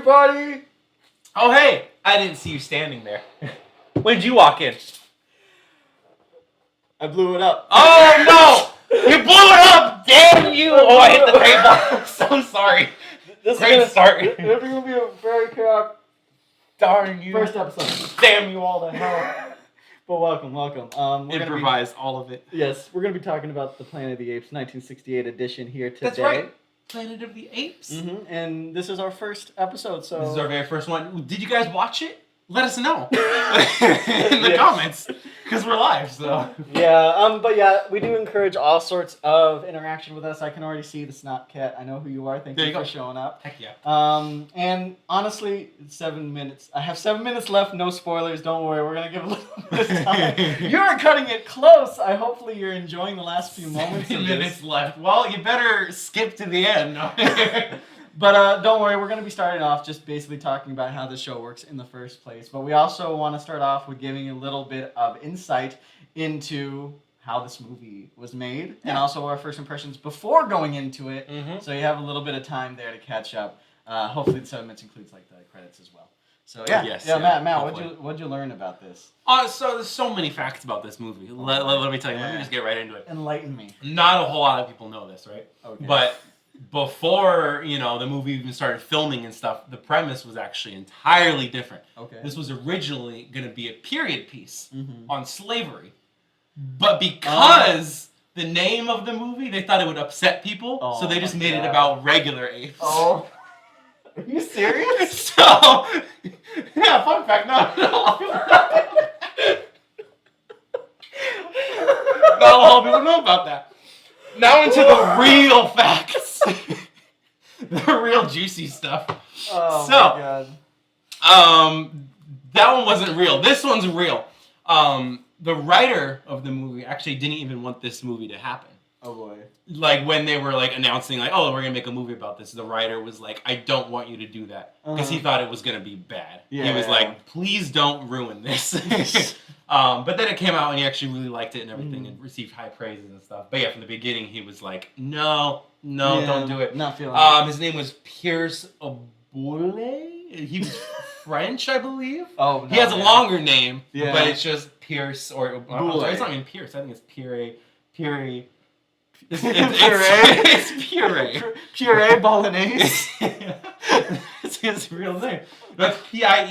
everybody! Oh, hey! I didn't see you standing there. When did you walk in? I blew it up. Oh, no! You blew it up! Damn you! Oh, I hit the table. I'm so sorry. This Great start. This is going to be a very chaotic Darn you. first episode. Damn you all to hell. But welcome. We're Improvise all of it. Yes, we're going to be talking about the Planet of the Apes 1968 edition here today. That's right. Planet of the Apes. Mm-hmm. And this is our first episode, so... This is our very first one. Did you guys watch it? Let us know in the comments, because we're live, so... Yeah, but yeah, we do encourage all sorts of interaction with us. I can already see the Snot Cat. I know who you are. Thank you for showing up. Heck yeah. And honestly, it's 7 minutes. I have 7 minutes left. No spoilers. Don't worry. We're going to give a little bit of time. You're cutting it close. Hopefully you're enjoying the last few moments. 7 minutes left. Well, you better skip to the end. But don't worry, we're going to be starting off just basically talking about how the show works in the first place. But we also want to start off with giving a little bit of insight into how this movie was made and also our first impressions before going into it. Mm-hmm. So you have a little bit of time there to catch up. Hopefully the 7 minutes includes like the credits as well. So Matt, what'd you learn about this? So there's so many facts about this movie. Let me tell you. Let me just get right into it. Enlighten me. Not a whole lot of people know this, right? Okay. But before, the movie even started filming and stuff, the premise was actually entirely different. Okay. This was originally going to be a period piece on slavery. But because the name of the movie, they thought it would upset people, so they just made it about regular apes. Oh. Are you serious? So, yeah, fun fact. No. Not a lot of people know about that. Now into the real facts. The real juicy stuff. Oh, my God. That one wasn't real. This one's real. The writer of the movie actually didn't even want this movie to happen. Oh, boy. Like, when they were, announcing, we're going to make a movie about this, the writer was like, I don't want you to do that. Because he thought it was going to be bad. Yeah, he was like, please don't ruin this. But then it came out and he actually really liked it and everything and received high praises and stuff. But yeah, from the beginning, he was like, no, don't do it. Not feeling it. His name was Pierce Aboule. He was French, I believe. Oh, no. He has a longer name, but it's just Pierce or... sorry, it's not even Pierce. I think it's Puree. It's Puree. Puree Bolognese. That's his real name. That's Pierre.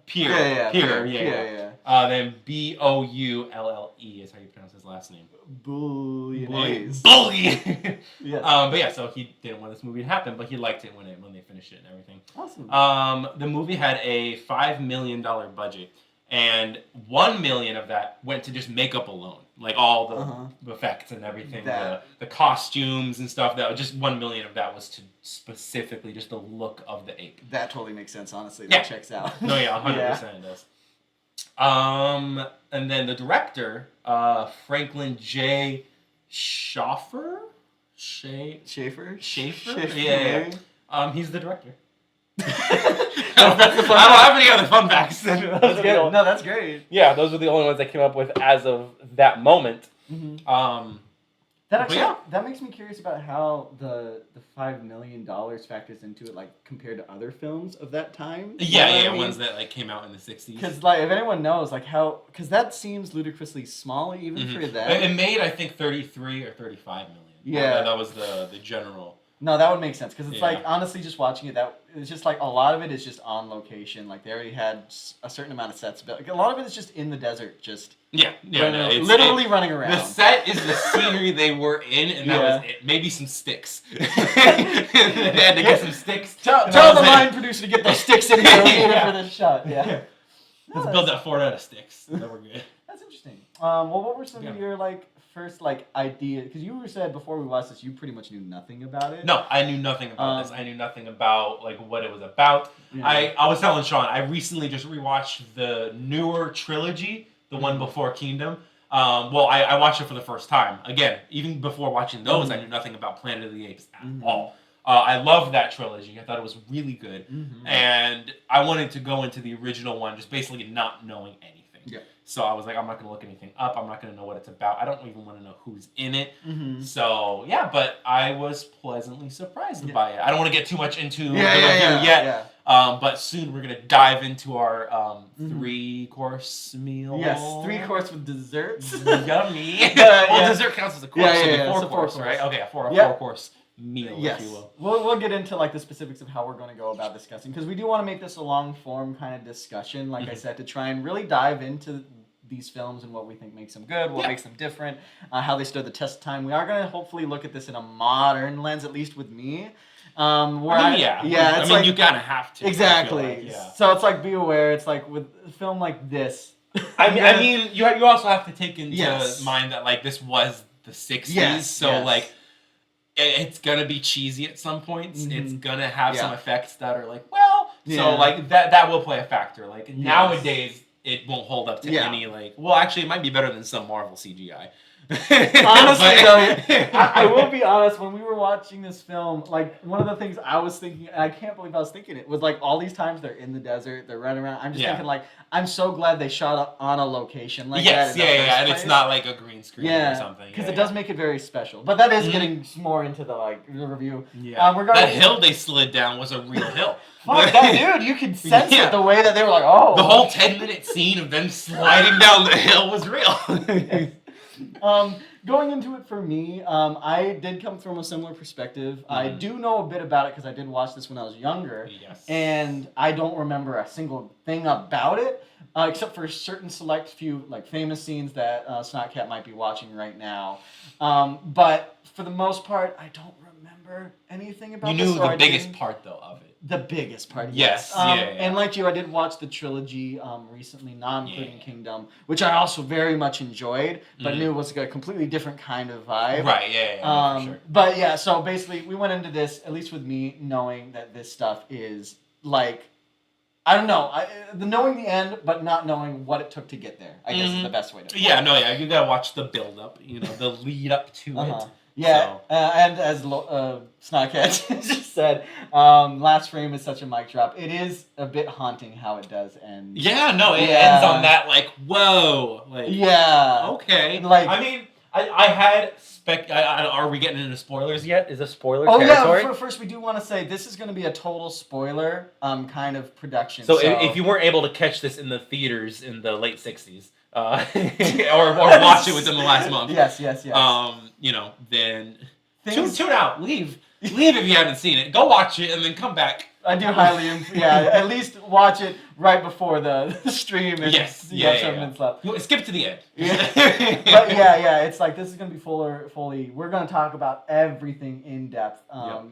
Pierre. Yeah. Then Boulle is how you pronounce his last name. Bouillonnaise. Bully. Yes. But yeah, so he didn't want this movie to happen, but he liked it when they finished it and everything. Awesome. The movie had a $5 million budget, and $1 million of that went to just makeup alone. Like all the effects and everything, the costumes and stuff. That just $1 million of that was to specifically just the look of the ape. That totally makes sense. Honestly, that checks out. No, 100% it does. And then the director, Franklin J. Schaeffer. Yeah. He's the director. I don't have any other fun facts. That's good. No, that's great. Yeah, those were the only ones I came up with as of that moment. Mm-hmm. That makes me curious about how the $5 million factors into it, compared to other films of that time. Ones that came out in the 60s. Because if anyone knows because that seems ludicrously small even for that. It made I think 33 or 35 million. Yeah, that was the general. No, that would make sense because it's honestly just watching it, it's just a lot of it is just on location. They already had a certain amount of sets built. A lot of it is just in the desert, just literally running around. The set is the scenery they were in, and that was it. Maybe some sticks. They had to get some sticks. Tell the line producer to get those sticks in here for this shot. Yeah. Let's build that fort out of sticks. Then we're good. That's interesting. What were some of your first idea? Because you said before we watched this, you pretty much knew nothing about it. No, I knew nothing about this. I knew nothing about what it was about. Yeah. I was telling Sean, I recently just rewatched the newer trilogy, the one before Kingdom. I watched it for the first time. Again, even before watching those, I knew nothing about Planet of the Apes at all. I loved that trilogy. I thought it was really good. And I wanted to go into the original one just basically not knowing anything. Yeah. So I was like, I'm not going to look anything up. I'm not going to know what it's about. I don't even want to know who's in it. Mm-hmm. So, yeah, but I was pleasantly surprised by it. I don't want to get too much into the review yet. Yeah. But soon we're going to dive into our 3-course meal. Yes, 3-course with desserts. Yummy. Well, dessert counts as a course, so the 4-course, right? Okay, a 4-course meal, if you will. We'll get into like the specifics of how we're going to go about discussing, because we do want to make this a long form kind of discussion, like I said, to try and really dive into these films and what we think makes them good, what makes them different, how they stood the test of time. We are going to hopefully look at this in a modern lens, at least with me. I mean, like, you kind of have to. Exactly. So it's like, be aware. It's like with a film like this. I mean, you also have to take into mind that like this was the 60s, so like it's gonna be cheesy at some points. Mm-hmm. It's gonna have some effects that are like, so like that will play a factor. Like nowadays, it won't hold up to any like. Well, actually, it might be better than some Marvel CGI. Honestly, though, I will be honest. When we were watching this film, like one of the things I was thinking, and I can't believe I was thinking it, was like all these times they're in the desert, they're running around. I'm just thinking like, I'm so glad they shot on a location like that. And it's not like a green screen or something. Because it does make it very special. But that is getting more into the like the review. Yeah, that hill they slid down was a real hill. Fuck that, dude! You could sense it the way that they were like, oh. The whole 10-minute scene of them sliding down the hill was real. Going into it for me, I did come from a similar perspective. Mm-hmm. I do know a bit about it because I did watch this when I was younger. Yes. And I don't remember a single thing about it, except for certain select few like famous scenes that Snotcat might be watching right now. But for the most part, I don't remember anything about this. You knew the biggest part, though, of it. The biggest part, yes. And like you, I did watch the trilogy recently, not including Kingdom, which I also very much enjoyed, but knew was a completely different kind of vibe. Right, for sure. But yeah, so basically we went into this, at least with me, knowing that this stuff is like, I don't know, knowing the end, but not knowing what it took to get there, I guess is the best way to put it. You gotta watch the build up, the lead up to it. Yeah, so. And as Snotcat just said, last frame is such a mic drop. It is a bit haunting how it does end. It ends on that, like, whoa. Like, okay. Like, I mean, I had are we getting into spoilers yet? Is this spoiler territory? Yeah, first we do want to say this is going to be a total spoiler kind of production. So if you weren't able to catch this in the theaters in the late 60s, or watch it within the last month. Yes. Then tune out, leave if you haven't seen it. Go watch it and then come back. I do highly, at least watch it right before the stream. And you have 7 minutes left. Skip to the end. But it's like this is gonna be fully. We're gonna talk about everything in depth.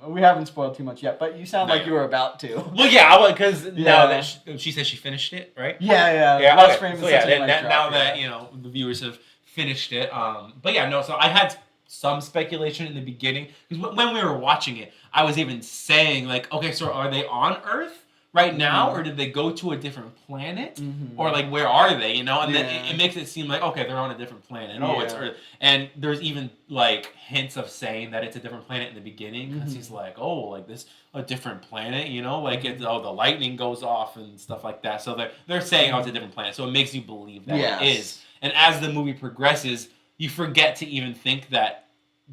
We haven't spoiled too much yet, but you sound like you were about to. Well, because now that she said she finished it, right? Yeah. Last frame is such a nice now drop, that the viewers have finished it. So I had some speculation in the beginning because when we were watching it, I was even saying like, okay, so are they on Earth right now, or did they go to a different planet, or like where are they? And then it makes it seem like okay, they're on a different planet. It's Earth, and there's even like hints of saying that it's a different planet in the beginning because he's like, this a different planet, like it's the lightning goes off and stuff like that. So they're saying it's a different planet, so it makes you believe that it is. And as the movie progresses, you forget to even think that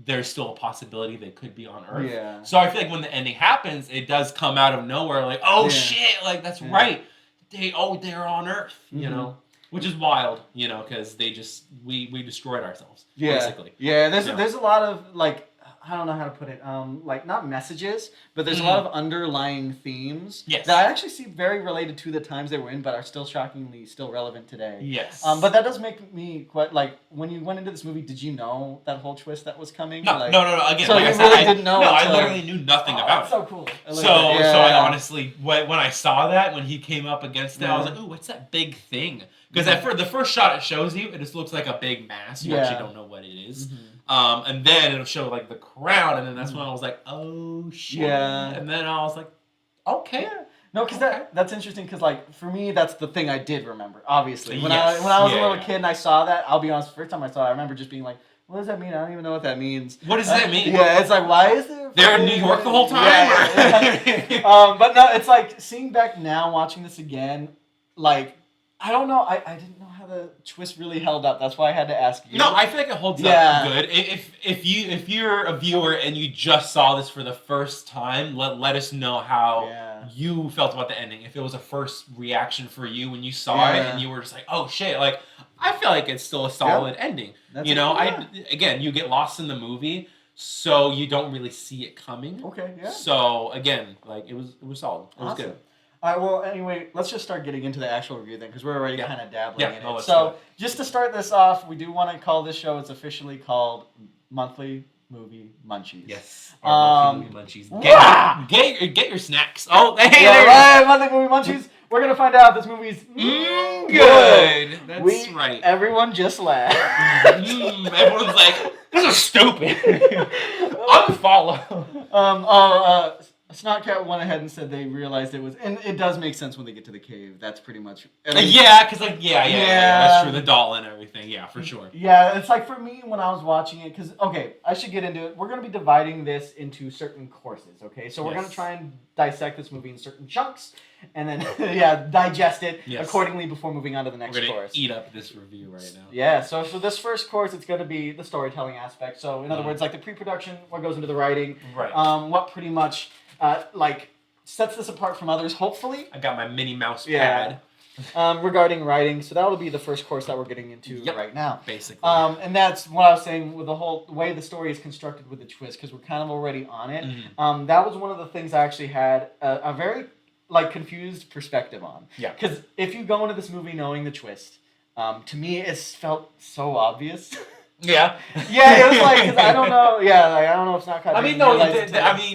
there's still a possibility they could be on Earth. Yeah. So I feel like when the ending happens, it does come out of nowhere, like, shit, like that's right. They're on Earth, which is wild, because we destroyed ourselves, basically. Yeah, there's a lot of like, I don't know how to put it, like not messages, but there's a lot of underlying themes that I actually see very related to the times they were in, but are still shockingly still relevant today. Yes. But that does make me quite like when you went into this movie, did you know that whole twist that was coming? No. Again, so you really didn't know? No, I literally knew nothing about it. So cool. So I honestly, when I saw that when he came up against it, I was like, ooh, what's that big thing? Because the first shot it shows you, it just looks like a big mass. You actually don't know what it is. And then it'll show like the crown, and then that's when I was like, oh shit. Yeah. And then I was like, okay. Yeah. No, because that's interesting. Because like for me, that's the thing I did remember. Obviously, when I was a little kid and I saw that, I'll be honest. The first time I saw it, I remember just being like, what does that mean? I don't even know what that means. What does that mean? Yeah, it's like, why is there... They're in New York the whole time? Yeah. But no, it's like, seeing back now, watching this again, like, I don't know. I didn't know how the twist really held up. That's why I had to ask you. No, I feel like it holds up good. If you're a viewer and you just saw this for the first time, let us know how you felt about the ending. If it was a first reaction for you when you saw it and you were just like, oh shit, like I feel like it's still a solid ending. That's again, you get lost in the movie, so you don't really see it coming. Okay, yeah. So again, like it was solid. It was good. All right, well, anyway, let's just start getting into the actual review then, because we're already kind of dabbling in it. Let's so, just to start this off, we do want to call this show, it's officially called Monthly Movie Munchies. Yes, our Monthly Movie Munchies. Get your snacks. Oh, hey, right, Monthly Movie Munchies. We're going to find out if this movie's good. That's right. Everyone just laughed. Everyone's like, this is stupid. Unfollow. Snotcat went ahead and said they realized it was, and it does make sense when they get to the cave. That's pretty much. Because that's true. The doll and everything. Yeah, for sure. Yeah, it's like for me when I was watching it, because I should get into it. We're gonna be dividing this into certain courses. Okay, so we're gonna try and dissect this movie in certain chunks, and then digest it accordingly before moving on to the next course. We're gonna eat up this review right now. Yeah. So for this first course, it's gonna be the storytelling aspect. So in other words, like the pre-production, what goes into the writing, right? What pretty much. Sets this apart from others, hopefully. I got my Minnie Mouse pad. Regarding writing, so that will be the first course that we're getting into right now. Basically. And that's what I was saying with the whole way the story is constructed with the twist, because we're kind of already on it. Mm-hmm. That was one of the things I actually had a very confused perspective on. Yeah. Because if you go into this movie knowing the twist, to me it felt so obvious. Yeah. Yeah, it was like, cause I don't know. Yeah, like, I don't know if it's not kind of. I mean, no,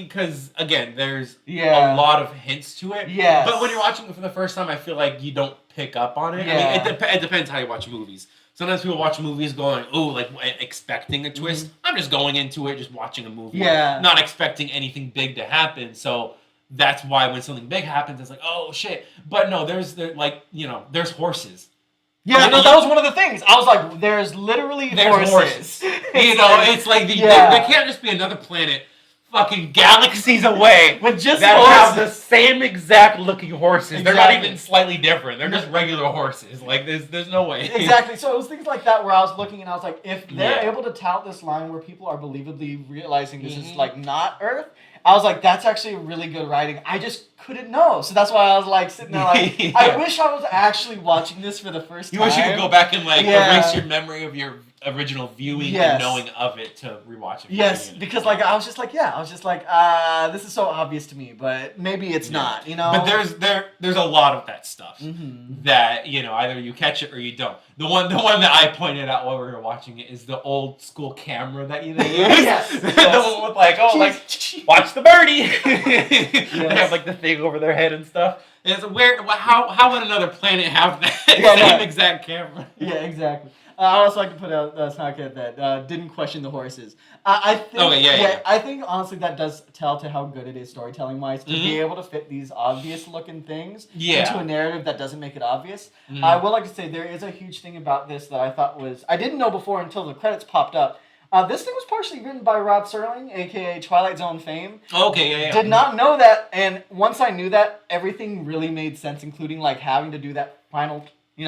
because again, there's a lot of hints to it. Yeah. But when you're watching it for the first time, I feel like you don't pick up on it. Yeah. I mean, it depends how you watch movies. Sometimes people watch movies going, oh, like expecting a twist. Mm-hmm. I'm just going into it, just watching a movie. Yeah. Not expecting anything big to happen. So that's why when something big happens, it's like, oh shit. But no, there's horses. Yeah, no, that was one of the things. I was like, there's horses. It's like there can't just be another planet fucking galaxies away with just that horses. Have the same exact looking horses. Exactly. They're not even slightly different. They're just regular horses. Like, there's no way. Exactly. So it was things like that where I was looking and I was like, if they're able to tout this line where people are believably realizing this is like not Earth, I was like, that's actually really good writing. I just couldn't know. So that's why I was like sitting there like, I wish I was actually watching this for the first time. You wish you could go back and erase your memory of your original viewing and knowing of it to rewatch it. Yes, because I was just like, this is so obvious to me, but maybe it's not, But there's a lot of that stuff that, either you catch it or you don't. The one that I pointed out while we were watching it is the old school camera that they use. Yes. The one with watch the birdie. They have the thing over their head and stuff. And it's how would another planet have that same exact camera? Yeah, exactly. I also like to put out Snotcat that didn't question the horses. I think, I think honestly that does tell to how good it is storytelling wise to be able to fit these obvious looking things into a narrative that doesn't make it obvious. I would like to say there is a huge thing about this that I thought I didn't know before until the credits popped up. This thing was partially written by Rod Serling, aka Twilight Zone fame. Okay, Did not know that, and once I knew that, everything really made sense, including having to do that final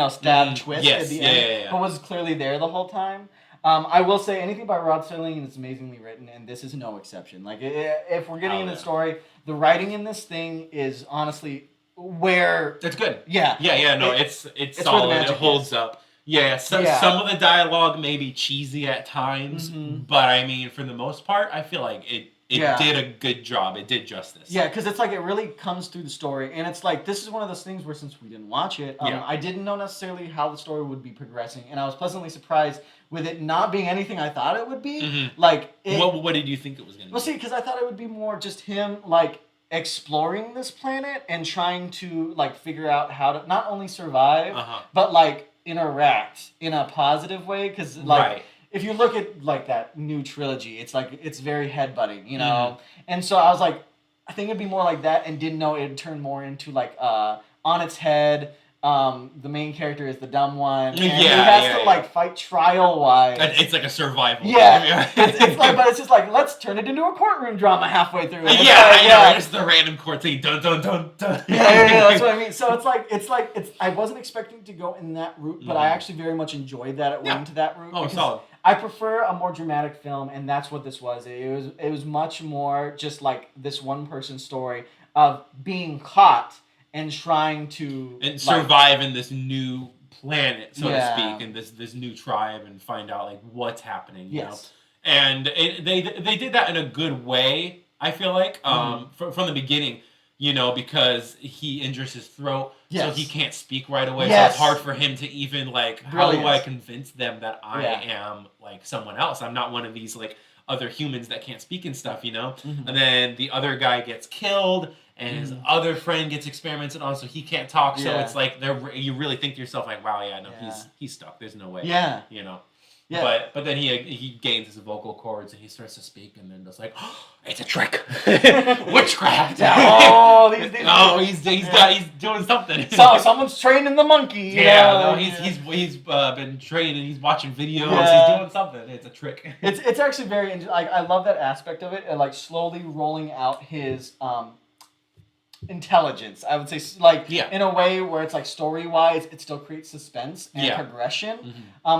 stab twist at the end, but was clearly there the whole time. I will say anything by Rod Serling is amazingly written, and this is no exception. If we're getting into the story, the writing in this thing is honestly where it's good. Yeah. No, it's solid. It holds up. Yeah, some of the dialogue may be cheesy at times, but I mean, for the most part, I feel like it did a good job. It did justice. Yeah, because it's it really comes through the story, and it's this is one of those things where since we didn't watch it, I didn't know necessarily how the story would be progressing, and I was pleasantly surprised with it not being anything I thought it would be. What did you think it was going to be? Well, see, because I thought it would be more just him exploring this planet and trying to figure out how to not only survive, but interact in a positive way, because if you look at that new trilogy, it's it's very headbutting, and so I was I think it'd be more like that, and didn't know it'd turn more into on its head, the main character is the dumb one. And he has to like fight trial-wise. It's like a survival game. It's like, but it's just like, let's turn it into a courtroom drama halfway through. I know. It's the random court thing. Dun dun dun dun. Yeah, that's what I mean. So it's like I wasn't expecting to go in that route, but I actually very much enjoyed that it went into that route. Oh, solid. I prefer a more dramatic film, and that's what this was. It was much more just like this one person's story of being caught and trying to survive in this new planet, so to speak, and this new tribe, and find out like what's happening. You know? And they did that in a good way. I feel like from the beginning, you know, because he injures his throat, so he can't speak right away. So it's hard for him to even like, how do I convince them that I am like someone else? I'm not one of these like other humans that can't speak and stuff, you know. And then the other guy gets killed. And his other friend gets experimented on, so he can't talk. So it's like you really think to yourself, like, wow, he's stuck. There's no way. Yeah. You know. Yeah. But then he gains his vocal cords and he starts to speak, and then it's like, oh, it's a trick, witchcraft. He's doing something. So someone's training the monkey. He's been trained and he's watching videos. He's doing something. It's a trick. It's actually very like I love that aspect of it, and like slowly rolling out his intelligence, I would say, like in a way where it's like story-wise, it still creates suspense and progression,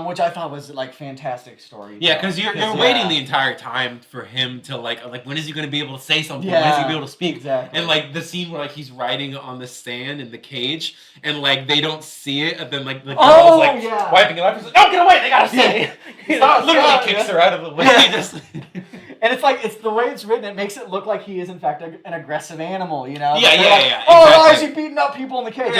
which I thought was like fantastic story. Yeah, because you're waiting the entire time for him to like when is he going to be able to say something? When is he going to be able to speak? Exactly. And like the scene where like he's riding on the stand in the cage, and like they don't see it, and then like the girl's like wiping it off. He's like, "No, get away! They gotta see it." Literally kicks her out of the way. And it's like, it's the way it's written, it makes it look like he is, in fact, an aggressive animal, you know? Oh, exactly. Why is he beating up people in the cage?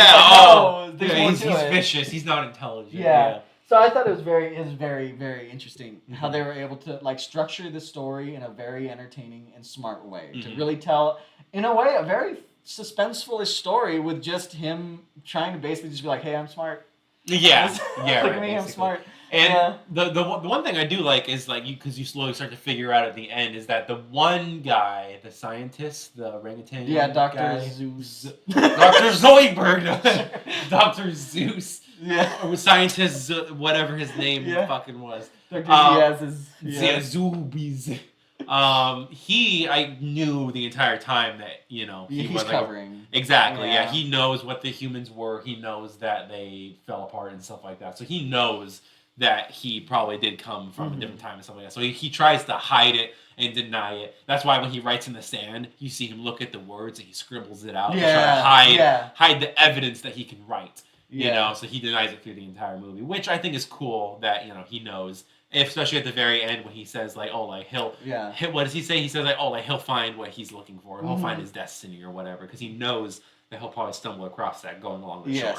He's vicious. He's not intelligent. Yeah. So I thought it was very, very interesting how they were able to, like, structure the story in a very entertaining and smart way. To really tell, in a way, a very suspenseful-ish story with just him trying to basically just be like, hey, I'm smart. Look at me, I'm smart. And the one thing I do like is like because you slowly start to figure out at the end is that the one guy, the scientist, the orangutan, Dr. Zeus, Dr. Zoidberg, Dr. Zeus, or scientist, whatever his name fucking was, Dr. Zoobies. I knew the entire time that, you know, he was covering. Exactly, he knows what the humans were. He knows that they fell apart and stuff like that. So he knows that he probably did come from a different time and stuff like that. So he tries to hide it and deny it. That's why when he writes in the sand, you see him look at the words and he scribbles it out to try to hide the evidence that he can write. You know, so he denies it through the entire movie, which I think is cool that, you know, he knows. Especially at the very end when he says like, oh, like he'll what does he say? He says like, oh, like he'll find what he's looking for. He'll find his destiny or whatever, because he knows that he'll probably stumble across that going along the shore.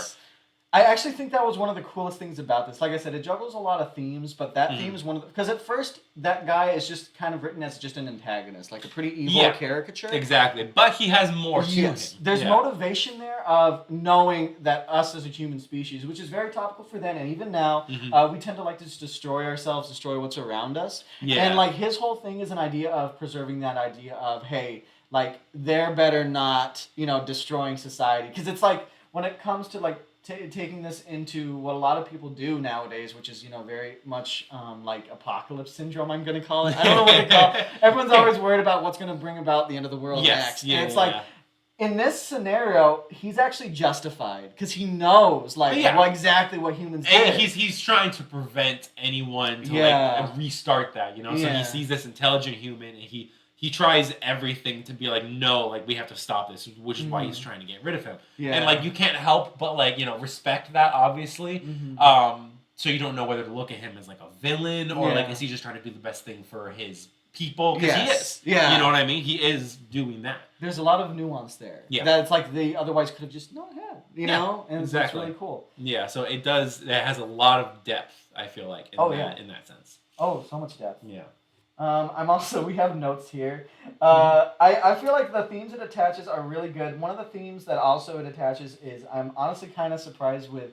I actually think that was one of the coolest things about this. Like I said, it juggles a lot of themes, but that theme is one of the... Because at first, that guy is just kind of written as just an antagonist, like a pretty evil caricature. Exactly, but he has more to him. There's motivation there of knowing that us as a human species, which is very topical for then and even now, we tend to like to just destroy ourselves, destroy what's around us. And like his whole thing is an idea of preserving that idea of, hey, like, they're better not, you know, destroying society. Because it's like, when it comes to like, taking this into what a lot of people do nowadays, which is, you know, very much like apocalypse syndrome, I'm going to call it. I don't know what to call it. Everyone's always worried about what's going to bring about the end of the world next. And it's like, in this scenario, he's actually justified because he knows like exactly what humans do. And he's trying to prevent anyone to like restart that, you know? So he sees this intelligent human and he tries everything to be like, no, like, we have to stop this, which is why he's trying to get rid of him. And, like, you can't help but, like, you know, respect that, obviously. So you don't know whether to look at him as, like, a villain or, like, is he just trying to do the best thing for his people? Because he is. You know what I mean? He is doing that. There's a lot of nuance there. That it's like they otherwise could have just not had, you know? And that's really cool. Yeah, so it has a lot of depth, I feel like, in that sense. Oh, so much depth. Yeah. We have notes here. I feel like the themes it attaches are really good. One of the themes that also it attaches is I'm honestly kind of surprised with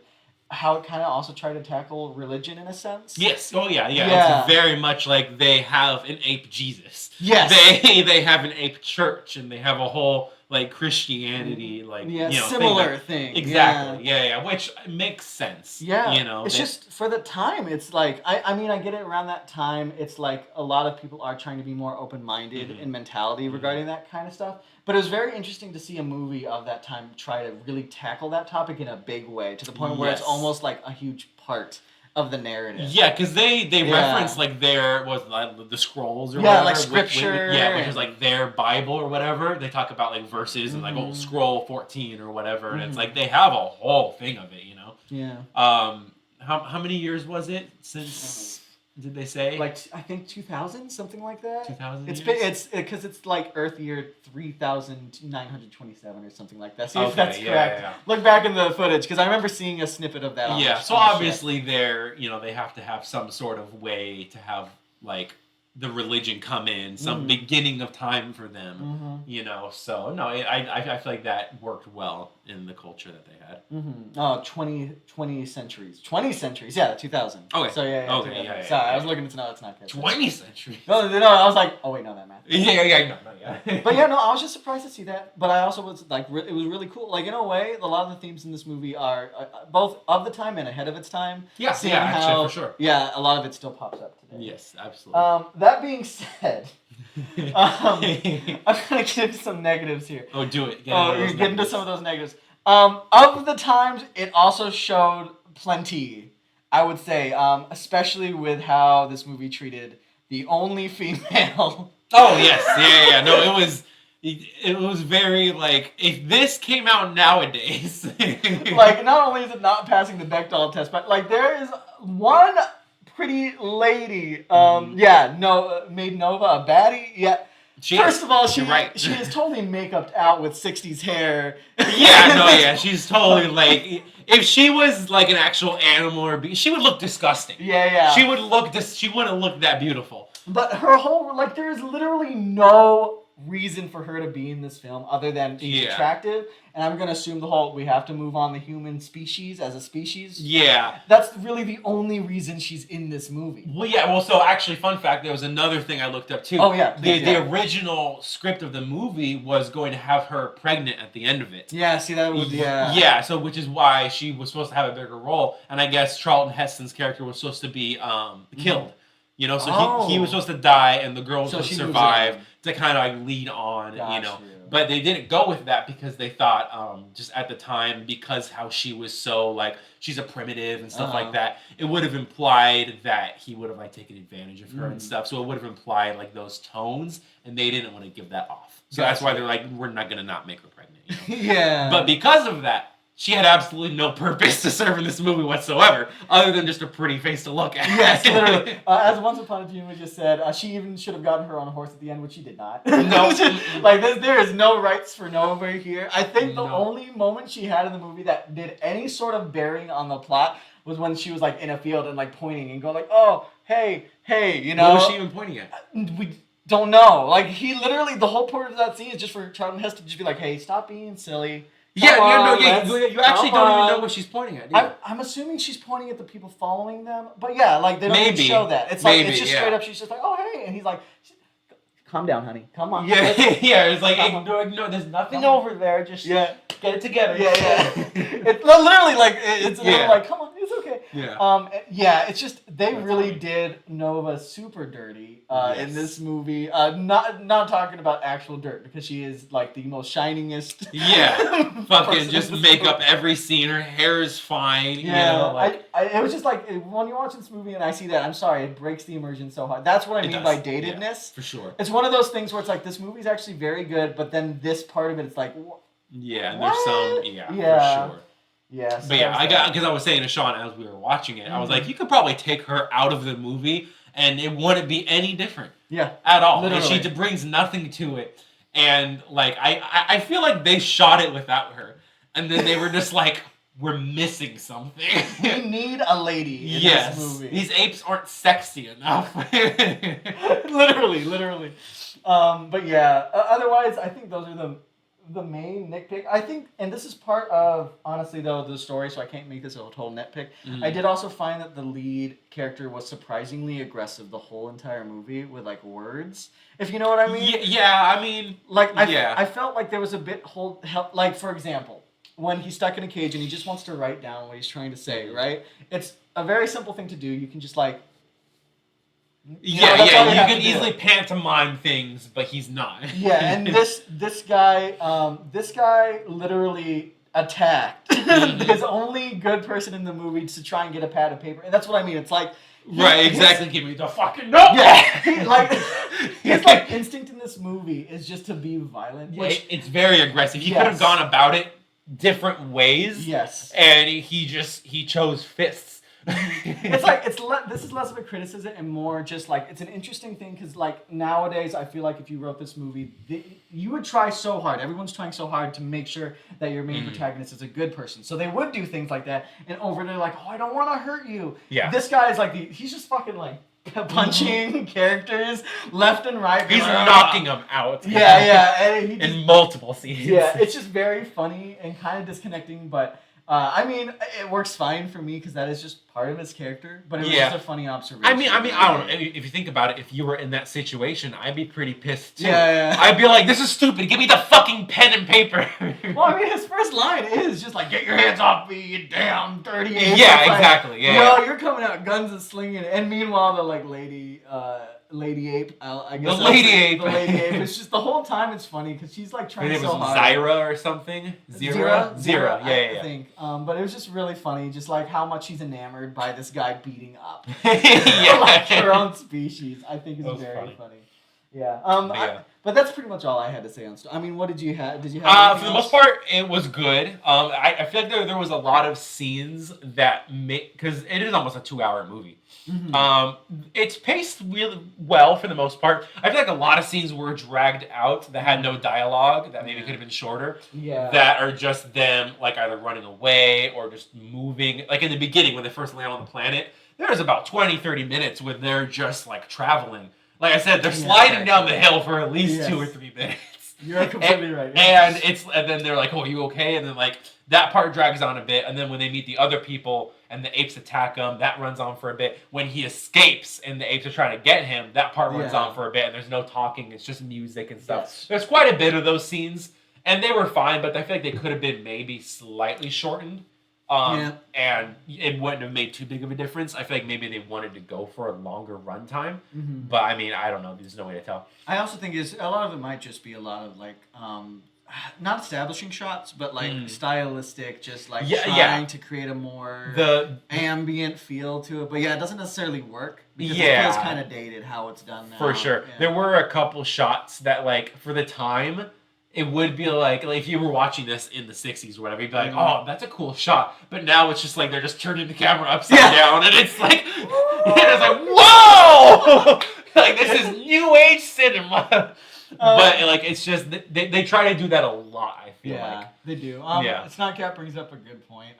how it kind of also tried to tackle religion in a sense. Yes. Oh, yeah. It's very much like they have an ape Jesus. Yes. They have an ape church, and they have a whole like Christianity, like similar thing. Exactly. Yeah, which makes sense. Yeah, it's just for the time. It's like I mean I get it. Around that time, it's like a lot of people are trying to be more open-minded in mentality regarding that kind of stuff. But it was very interesting to see a movie of that time try to really tackle that topic in a big way, to the point where it's almost like a huge part of the narrative. Yeah, because they reference like their the scrolls or whatever. Like scripture. Which is like their Bible or whatever. They talk about like verses and like scroll 14 or whatever, and it's like they have a whole thing of it, Yeah. How many years was it since? Did they say? Like I think 2000, something like that. 2000. It's because it's like Earth year 3927 or something like that. See if that's correct. Yeah. Look back in the footage because I remember seeing a snippet of that. So obviously they have to have some sort of way to have like the religion come in, some beginning of time for them, So no, I feel like that worked well in the culture that they had. 20 centuries. 20 centuries, yeah, 2000. Okay. So yeah. Sorry, I was looking to know it's not good. 20 centuries. No, I was like, oh wait, no, that math. Yeah. But yeah, no, I was just surprised to see that. But I also was like, it was really cool. Like in a way, a lot of the themes in this movie are both of the time and ahead of its time. Yeah, actually, for sure. Yeah, a lot of it still pops up today. Yes, absolutely. That being said, I'm gonna get into some negatives here. Oh, do it. Get into some of those negatives. Of the times, it also showed plenty, I would say, especially with how this movie treated the only female. Oh yes, yeah. No, it was very like if this came out nowadays. Like not only is it not passing the Bechdel test, but like there is one pretty lady. Made Nova a baddie. Yeah. First of all, she is totally make-upped out with 60s hair. She's totally like if she was like an actual animal or beast, she would look disgusting. Yeah. She wouldn't look that beautiful. But her whole there is literally no reason for her to be in this film other than she's attractive, and I'm gonna assume we have to move on the human species as a species. Yeah, that's really the only reason she's in this movie. So actually, fun fact, there was another thing I looked up too. Oh yeah, the original script of the movie was going to have her pregnant at the end of it. Yeah, see that would so which is why she was supposed to have a bigger role, and I guess Charlton Heston's character was supposed to be killed. He was supposed to die, and the girl was supposed to survive to kind of like lead on, But they didn't go with that because they thought, just at the time, because how she was so like she's a primitive and stuff like that, it would have implied that he would have like taken advantage of her and stuff. So it would have implied like those tones, and they didn't want to give that off. So that's why they're like, we're not gonna not make her pregnant. Yeah. But because of that, she had absolutely no purpose to serve in this movie whatsoever, other than just a pretty face to look at. Yes, literally. As Once Upon a Time we just said, she even should have gotten her on a horse at the end, which she did not. No. There is no rights for Nova here. I think the only moment she had in the movie that did any sort of bearing on the plot was when she was like in a field and like pointing and going like, oh, hey, What was she even pointing at? We don't know. Like he literally, the whole point of that scene is just for Charlton Heston to just be like, hey, stop being silly. You actually don't even know what she's pointing at. I'm assuming she's pointing at the people following them, but yeah, like they don't even show that. It's like it's just straight up. She's just like, "Oh hey," and he's like, "Calm down, honey. Come on." Yeah. It's like, no, there's nothing over there. Just get it together. Yeah. It's literally like it's like, come on, it's okay. Yeah. It's just they really did Nova super dirty in this movie. Not talking about actual dirt because she is like the most shiningest. Yeah, fucking just make up every scene. Her hair is fine. Yeah, it was just like when you watch this movie and I see that, I'm sorry, it breaks the immersion so hard. That's what I mean by datedness. Yeah, for sure. It's one of those things where it's like this movie's actually very good, but then this part of it, it's like. Yeah, there's some. For sure. Yeah. So but because I was saying to Sean as we were watching it, I was like, you could probably take her out of the movie and it wouldn't be any different. Yeah. At all. Literally. And she brings nothing to it. And like I feel like they shot it without her. And then they were just like, we're missing something. We need a lady in this movie. These apes aren't sexy enough. Literally. But yeah, otherwise I think those are the the main nitpick, I think, and this is part of, honestly, though, the story, so I can't make this a total nitpick. Mm-hmm. I did also find that the lead character was surprisingly aggressive the whole entire movie with, like, words, if you know what I mean. Yeah, I mean, like, I felt like there was a bit, like, for example, when he's stuck in a cage and he just wants to write down what he's trying to say, right? It's a very simple thing to do. You can just, like, you can easily pantomime things, but he's not. Yeah, and this guy literally attacked his only good person in the movie to try and get a pad of paper, and that's what I mean. It's like right, exactly. Give me the fucking notebook. Yeah, like his like instinct in this movie is just to be violent. Which it's very aggressive. He could have gone about it different ways. Yes, and he chose fists. It's like this is less of a criticism and more just like it's an interesting thing because like nowadays I feel like if you wrote this movie you would try so hard, everyone's trying so hard to make sure that your main protagonist is a good person, so they would do things like that, and over there like, oh, I don't want to hurt you. Yeah, this guy is like he's just fucking like punching characters left and right. He's knocking them out. Yeah, and in multiple scenes. Yeah, it's just very funny and kind of disconnecting, but I mean, it works fine for me because that is just part of his character. But it was just a funny observation. I mean, I don't know. If you think about it, if you were in that situation, I'd be pretty pissed too. Yeah. I'd be like, "This is stupid. Give me the fucking pen and paper." Well, I mean, his first line is just like, "Get your hands off me, you damn dirty ape." Yeah, exactly. Like, you're coming out guns and slinging, and meanwhile the like lady ape, I guess. The lady ape. It's just the whole time it's funny because she's like trying so hard. Zyra or something. Zira. Yeah. I think. But it was just really funny, just like how much he's enamored by this guy beating up. Like her own species. I think is very funny. Yeah. But that's pretty much all I had to say on story. I mean, what did you have? Did you have? For the most part, it was good. I feel like there was a lot of scenes that because it is almost a 2-hour movie. Mm-hmm. It's paced really well for the most part. I feel like a lot of scenes were dragged out that had no dialogue that maybe could have been shorter. Yeah. That are just them like either running away or just moving. Like in the beginning when they first land on the planet, there's about 20-30 minutes when they're just like traveling. Like I said, they're sliding down the hill for at least 2 or 3 minutes. You're completely right. And then they're like, "Oh, are you okay?" And then like that part drags on a bit. And then when they meet the other people and the apes attack him, that runs on for a bit. When he escapes and the apes are trying to get him, that part runs on for a bit. And there's no talking; it's just music and stuff. Yes. There's quite a bit of those scenes, and they were fine. But I feel like they could have been maybe slightly shortened. And it wouldn't have made too big of a difference. I feel like maybe they wanted to go for a longer runtime, but I mean, I don't know. There's no way to tell. I also think a lot of it might just be a lot of like, not establishing shots, but like stylistic, just like trying to create a more ambient feel to it. But it doesn't necessarily work because it feels kind of dated how it's done now. For sure, there were a couple shots that like for the time. It would be like if you were watching this in the 60s or whatever, you'd be like, oh, that's a cool shot. But now it's just like they're just turning the camera upside down and it's like, it's like, whoa! Like this is new age cinema. But like it's just, they try to do that a lot, I feel like. They do. Snotcat brings up a good point.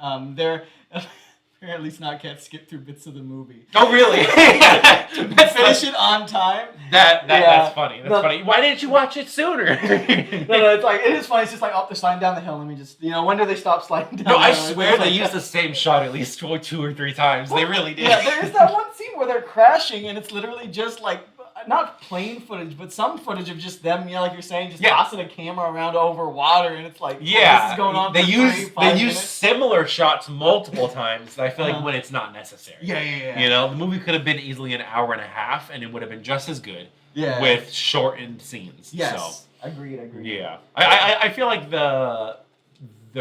Apparently Snotcat skipped through bits of the movie. Oh, really? To finish it on time. That's funny. That's funny. Why didn't you watch it sooner? No, it's like, it is funny. It's just like, oh, they're sliding down the hill. Let me just, when do they stop sliding down the hill? No, I swear they used the same shot at least 2 or 3 times. They really did. Yeah, there is that one scene where they're crashing and it's literally just like, not plain footage, but some footage of just them, like you're saying, just tossing a camera around over water, and it's like, this is going on. They use similar shots multiple times. I feel like when it's not necessary. Yeah. The movie could have been easily an hour and a half, and it would have been just as good. Yeah. With shortened scenes. Yes. So. Agreed. Yeah. I feel like the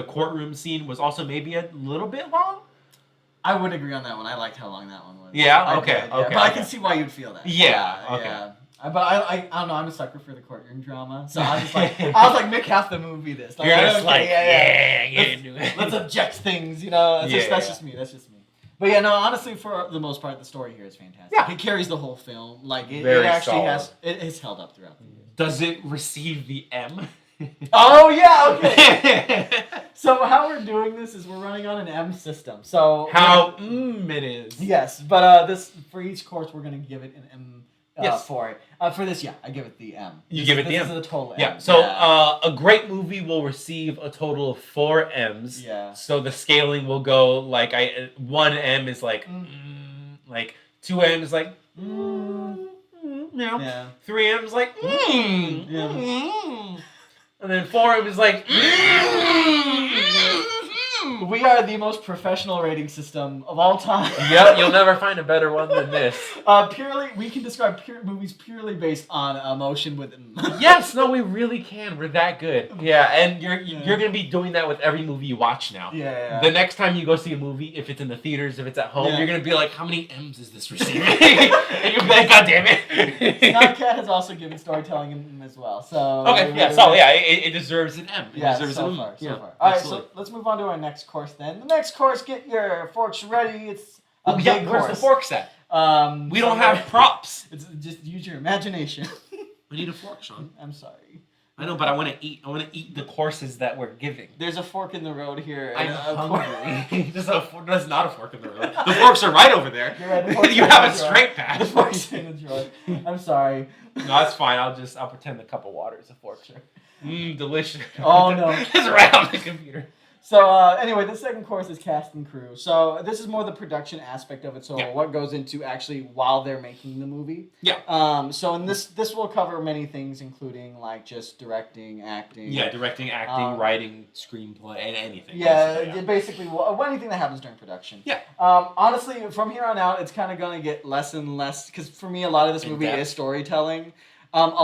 courtroom scene was also maybe a little bit long. I would agree on that one. I liked how long that one was. Yeah. Okay. But I can see why you'd feel that. Yeah. Okay. But I don't know. I'm a sucker for the courtroom drama, so I was like, make half the movie this. Like, you're just like, get into it. Let's object things. That's just me. But honestly, for the most part, the story here is fantastic. Yeah. It carries the whole film. Like it actually has held up throughout the years. Does it receive the M? Oh yeah, okay. So how we're doing this is we're running on an M system. So how it is. Yes, but this for each course we're gonna give it an for it. For this, I give it the M. You give it the M. This is a total M. Yeah. So a great movie will receive a total of 4 M's. Yeah. So the scaling will go like 1 M is like like 2 M is like yeah. 3 M is like and then 4 M is like We are the most professional rating system of all time. Yep, you'll never find a better one than this. We can describe movies purely based on emotion within them. Yes, no, we really can. We're that good. Yeah, and you're gonna be doing that with every movie you watch now. Yeah. The next time you go see a movie, if it's in the theaters, if it's at home, you're gonna be like, how many M's is this receiving? And you'll be like, God damn it. Snapcat has also given storytelling in as well. So it deserves an M. It deserves so an far. Yeah, all right, so let's move on to our next course then. The next course, get your forks ready. It's a big course. Where's the forks at? We don't have props. It's just use your imagination. I need a fork, Sean. I'm sorry. I know, but I want to eat. I want to eat the courses that we're giving. There's a fork in the road here. I'm hungry. There's not a fork in the road. The forks are right over there. You're right, you have a straight path. The fork's in the drawer. I'm sorry. No, that's fine. I'll pretend the cup of water is a fork. Sure. Delicious. Oh no. It's right on the computer. So anyway, the second course is cast and crew. So this is more the production aspect of it. So what goes into actually while they're making the movie. Yeah. So in this will cover many things, including like just directing, acting. Yeah, directing, acting, writing, screenplay, and anything. Yeah, basically anything that happens during production. Yeah. Honestly, from here on out, it's kind of going to get less and less because for me, a lot of this movie is storytelling. That's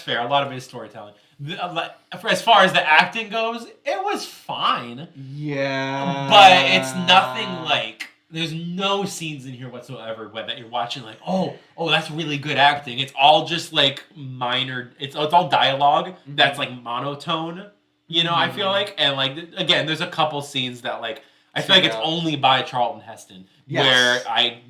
fair. A lot of it is storytelling. As far as the acting goes, it was fine. Yeah. But it's nothing like... There's no scenes in here whatsoever that you're watching like, oh, that's really good acting. It's all just like minor... It's all dialogue that's like monotone, you know, I feel like. And like, again, there's a couple scenes that like... I feel like it's only by Charlton Heston where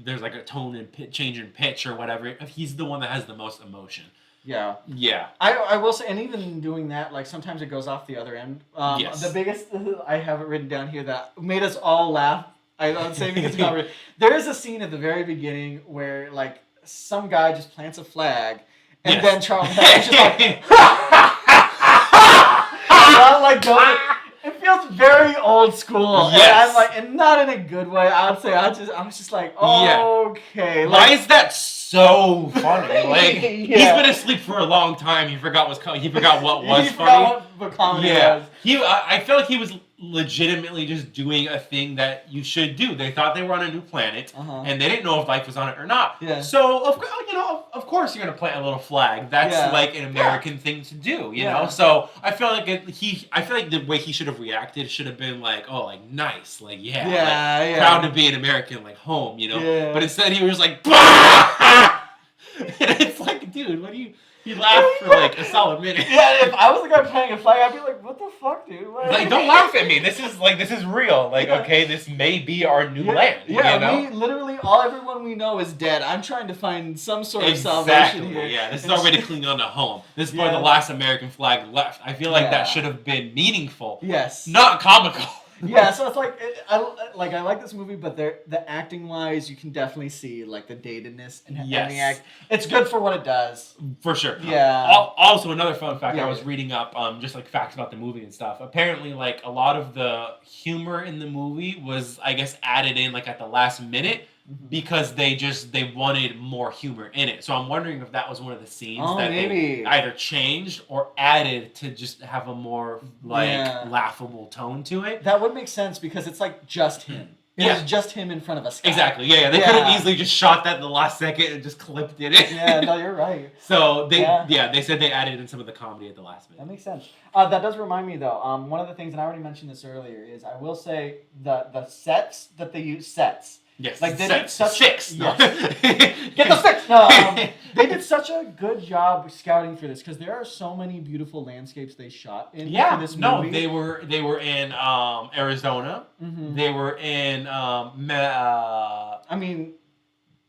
there's like a tone and change in pitch or whatever. He's the one that has the most emotion. Yeah. Yeah. I will say, and even doing that, like sometimes it goes off the other end. The biggest, I have it written down here that made us all laugh. I would say because there is a scene at the very beginning where like some guy just plants a flag, and then Charlton Heston's just like, it feels very old school. Yes. And I'm like, and not in a good way. I would say I was just like, okay. Why is that so funny? Like he's been asleep for a long time. He forgot what was funny. He forgot what comedy was. I feel like he was legitimately just doing a thing that you should do. They thought they were on a new planet, and they didn't know if life was on it or not. Yeah. So of course you're gonna plant a little flag. That's like an American thing to do, you know. So I feel like the way he should have reacted should have been like, oh, like nice, like proud to be an American, like home, you know. Yeah. But instead he was like, bah! And it's like, dude, what do you? He laughed for like a solid minute. Yeah, if I was the guy playing a flag, I'd be like, "What the fuck, dude?" Like, don't laugh at me. This is real. Like, okay, this may be our new land. Yeah, you know? We literally everyone we know is dead. I'm trying to find some sort of salvation here. Yeah, this is our way to cling on to home. This is probably the last American flag left. I feel like that should have been meaningful. Yes. Not comical. Yeah, so it's like I like this movie, but the acting wise, you can definitely see like the datedness and the act. It's good for what it does. For sure. Yeah. Also, another fun fact I was reading up, just like facts about the movie and stuff. Apparently, like a lot of the humor in the movie was, I guess, added in like at the last minute. Because they wanted more humor in it. So I'm wondering if that was one of the scenes that they either changed or added to just have a more laughable tone to it. That would make sense because it's like just him. It was just him in front of us. Exactly. Yeah. They could have easily just shot that in the last second and just clipped it in. Yeah, no, you're right. So they said they added in some of the comedy at the last minute. That makes sense. That does remind me though. One of the things, and I already mentioned this earlier, is I will say the sets that they use Yes, like they did such six. Yes. Get the six. No, they did such a good job scouting for this because there are so many beautiful landscapes they shot in for this movie. They were in Arizona. Mm-hmm. They were in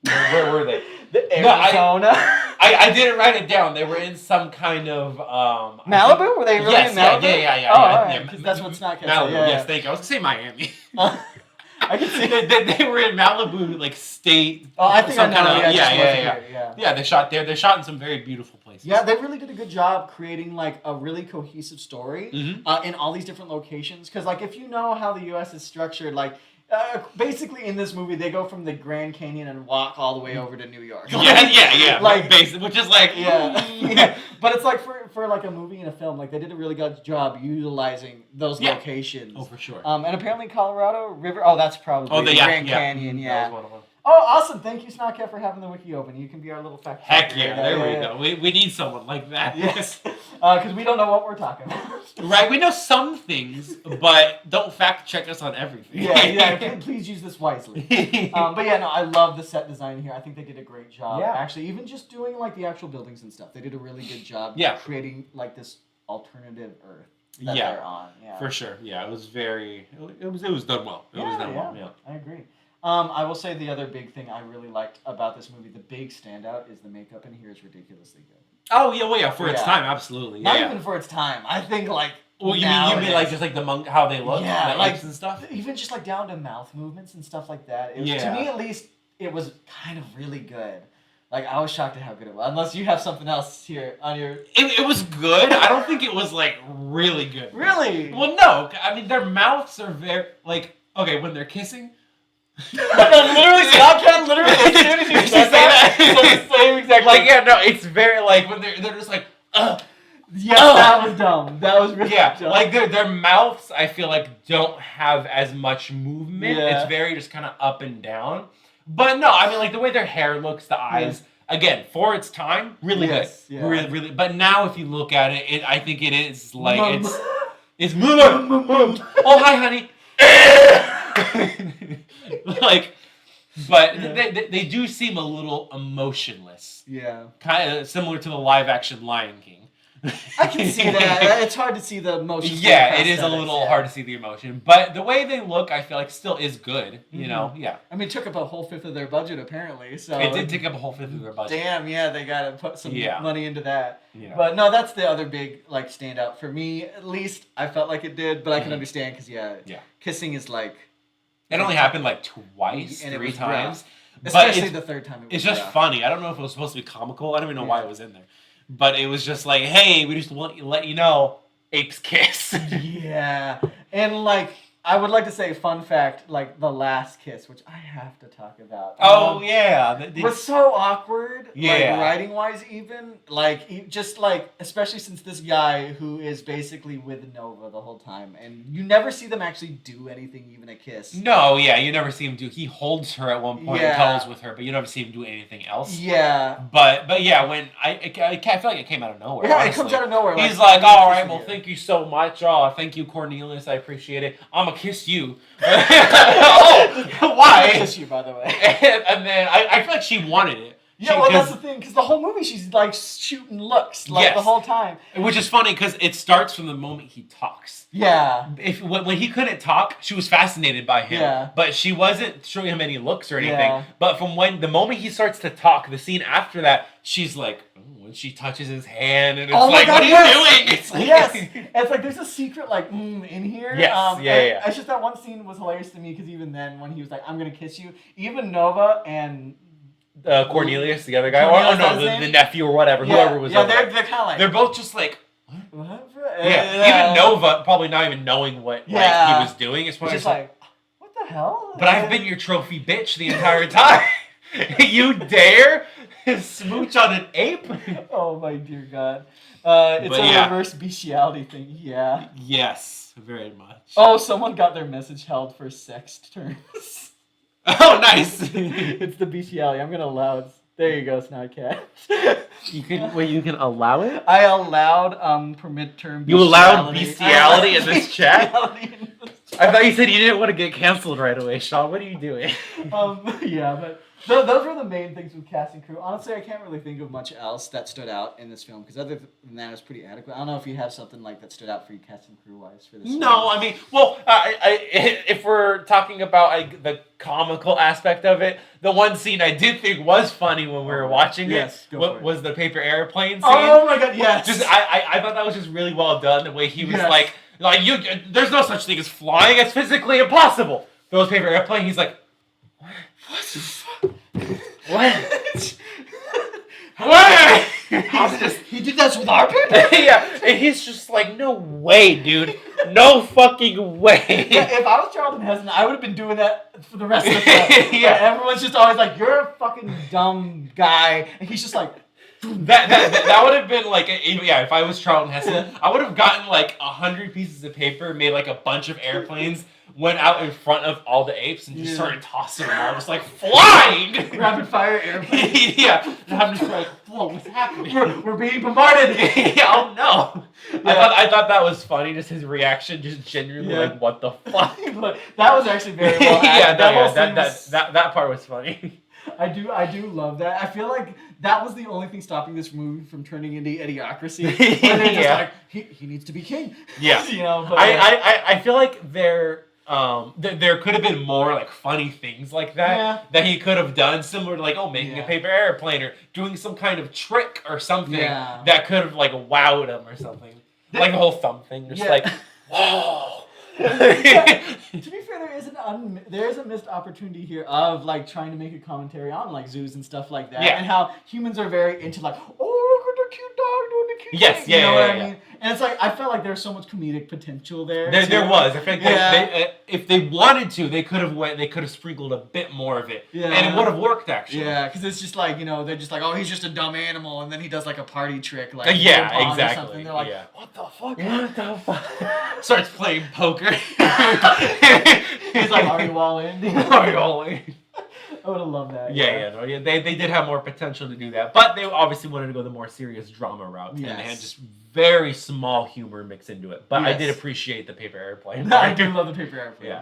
where were they? Arizona. I didn't write it down. They were in some kind of Malibu. Were they really in Malibu? Yeah. Oh, all right. Because that's what Snot Malibu. Yes, thank you. I was gonna say Miami. I can see they were in Malibu, like state. Oh, I think I know. Yeah, they shot there. They shot in some very beautiful places. Yeah, they really did a good job creating like a really cohesive story in all these different locations. Because like if you know how the U.S. is structured, like. Basically, in this movie, they go from the Grand Canyon and walk all the way over to New York. Yeah. Like, which is like, yeah. But it's like for like a movie and a film, like they did a really good job utilizing those locations. Oh, for sure. And apparently, Colorado River. Oh, that's probably the Grand Canyon. Yeah. That was one of them. Oh, awesome! Thank you, Snotcat, for having the wiki open. You can be our little fact checker. Heck yeah! There we go. We need someone like that. Yes, because we don't know what we're talking about. Right, we know some things, but don't fact check us on everything. Yeah. Please use this wisely. But yeah, no, I love the set design here. I think they did a great job. Yeah. Actually, even just doing like the actual buildings and stuff, they did a really good job. Creating like this alternative Earth that they're on. Yeah. For sure. Yeah, it was very. It was done well. It was done well. Yeah. I agree. I will say the other big thing I really liked about this movie, the big standout, is the makeup in here is ridiculously good. Oh yeah, for its time, absolutely. Not even for its time. I think like. Well, you mean like just like the how they look, the like apes and stuff. Even just like down to mouth movements and stuff like that. To me, at least, it was kind of really good. Like I was shocked at how good it was. Unless you have something else here on your. It was good. I don't think it was like really good. Really? Well, no. I mean, their mouths are very like when they're kissing. Literally, Snotcat literally as soon as you said that, the same exact. Like it's very like when they're just like Yes, that was dumb. That was really dumb. Like their mouths, I feel like don't have as much movement. Yeah. It's very just kind of up and down. But no, I mean like the way their hair looks, the eyes. Yeah. Again, for its time, really good. Yeah. Really. But now, if you look at it, I think it is like it's oh hi honey. Like, but they do seem a little emotionless. Yeah. Kind of similar to the live action Lion King. I can see that. It's hard to see the emotion. Yeah, it is a little hard to see the emotion. But the way they look, I feel like still is good. You know? Yeah. I mean, it took up a whole fifth of their budget, apparently. So it did take up a whole fifth of their budget. Damn, yeah, they got to put some money into that. Yeah. But no, that's the other big like standout for me. At least I felt like it did, but I can understand because kissing is like. It only happened like twice, and 3 times. Rough. Especially the third time. It's just funny. I don't know if it was supposed to be comical. I don't even know why it was in there. But it was just like, hey, we just want to let you know, apes kiss. Yeah. And like, I would like to say, fun fact, like the last kiss, which I have to talk about. Oh, yeah. Was so awkward, like writing-wise even. Like, just like, especially since this guy who is basically with Nova the whole time. And you never see them actually do anything, even a kiss. No, you never see him do. He holds her at one point and cuddles with her, but you never see him do anything else. Yeah. But yeah, when I feel like it came out of nowhere. Yeah, honestly. It comes out of nowhere. He's like, all right, well, thank you so much. Oh, thank you, Cornelius. I appreciate it. I'm going to kiss you. Oh, why? I kiss you, by the way. And then I feel like she wanted it. Yeah, that's the thing, because the whole movie she's like shooting looks the whole time. Which is funny because it starts from the moment he talks. Yeah. When he couldn't talk, she was fascinated by him. Yeah. But she wasn't showing him any looks or anything. Yeah. But from the moment he starts to talk, the scene after that, she's like, when she touches his hand and it's like, what are you doing? It's like, it's like there's a secret like in here. Yes. It's just that one scene was hilarious to me because even then when he was like, I'm gonna kiss you, even Nova and Cornelius, the other guy, the nephew or whatever, whoever was. Yeah, they're kind of like they're both just like. What? Yeah, even Nova probably not even knowing what he was doing. It's just like, what the hell? But I've been your trophy bitch the entire time. You dare smooch on an ape? Oh my dear God! It's a reverse bestiality thing. Yeah. Yes, very much. Oh, someone got their message held for sex terms. Oh, nice. It's the bestiality. I'm gonna allow it. There you go, Snotcat. You can allow it? I allowed permit term. You allowed bestiality in this chat? I thought you said you didn't want to get canceled right away, Sean. What are you doing? Yeah, but those were the main things with cast and crew. Honestly, I can't really think of much else that stood out in this film because other than that, it was pretty adequate. I don't know if you have something like that stood out for you, cast and crew wise, for this. No, film. I mean, well, if we're talking about the comical aspect of it, the one scene I did think was funny when we were watching was the paper airplane scene. Oh my God, yes! Just I thought that was just really well done. The way he was like you, there's no such thing as flying. It's physically impossible. those paper airplane. He's like, what the fuck? What? What? He did this with our paper? Yeah, and he's just like, no way, dude. No fucking way. Yeah, if I was Charlton Heston, I would have been doing that for the rest of the film. Yeah, everyone's just always like, you're a fucking dumb guy. And he's just like... That would have been like, if I was Charlton Heston, I would have gotten like 100 pieces of paper, made like a bunch of airplanes, went out in front of all the apes and just started tossing them all, just like flying! Rapid fire airplanes. Yeah, and I'm just like, whoa, what's happening? We're being bombarded! Yeah, oh no! Yeah. I thought that was funny, just his reaction, just genuinely like, what the fuck? But that was actually very well acted. That part was funny. I do love that. I feel like that was the only thing stopping this movie from turning into Idiocracy. Where they're just like, he needs to be king. Yeah. You know, but I feel like there could have been more like funny things like that that he could have done, similar to like making a paper airplane or doing some kind of trick or something that could have like wowed him or something. Like the whole thumb thing, just like whoa. To be fair, there is a missed opportunity here of like trying to make a commentary on like zoos and stuff like that, and how humans are very into like, oh, look at the cute dog doing the cute thing. You know what I mean? And it's like, I felt like there's so much comedic potential there. There was. I think if they wanted to, they could have sprinkled a bit more of it, and it would have worked actually. Yeah, because it's just like, they're just like, oh, he's just a dumb animal, and then he does like a party trick, like exactly. Or something. They're like, what the fuck? What the fuck? Starts playing poker. He's like, are you all in? Are you all in? I would have loved that. They did have more potential to do that, but they obviously wanted to go the more serious drama route, and they had just very small humor mixed into it. But I did appreciate the paper airplane. I do love the paper airplane.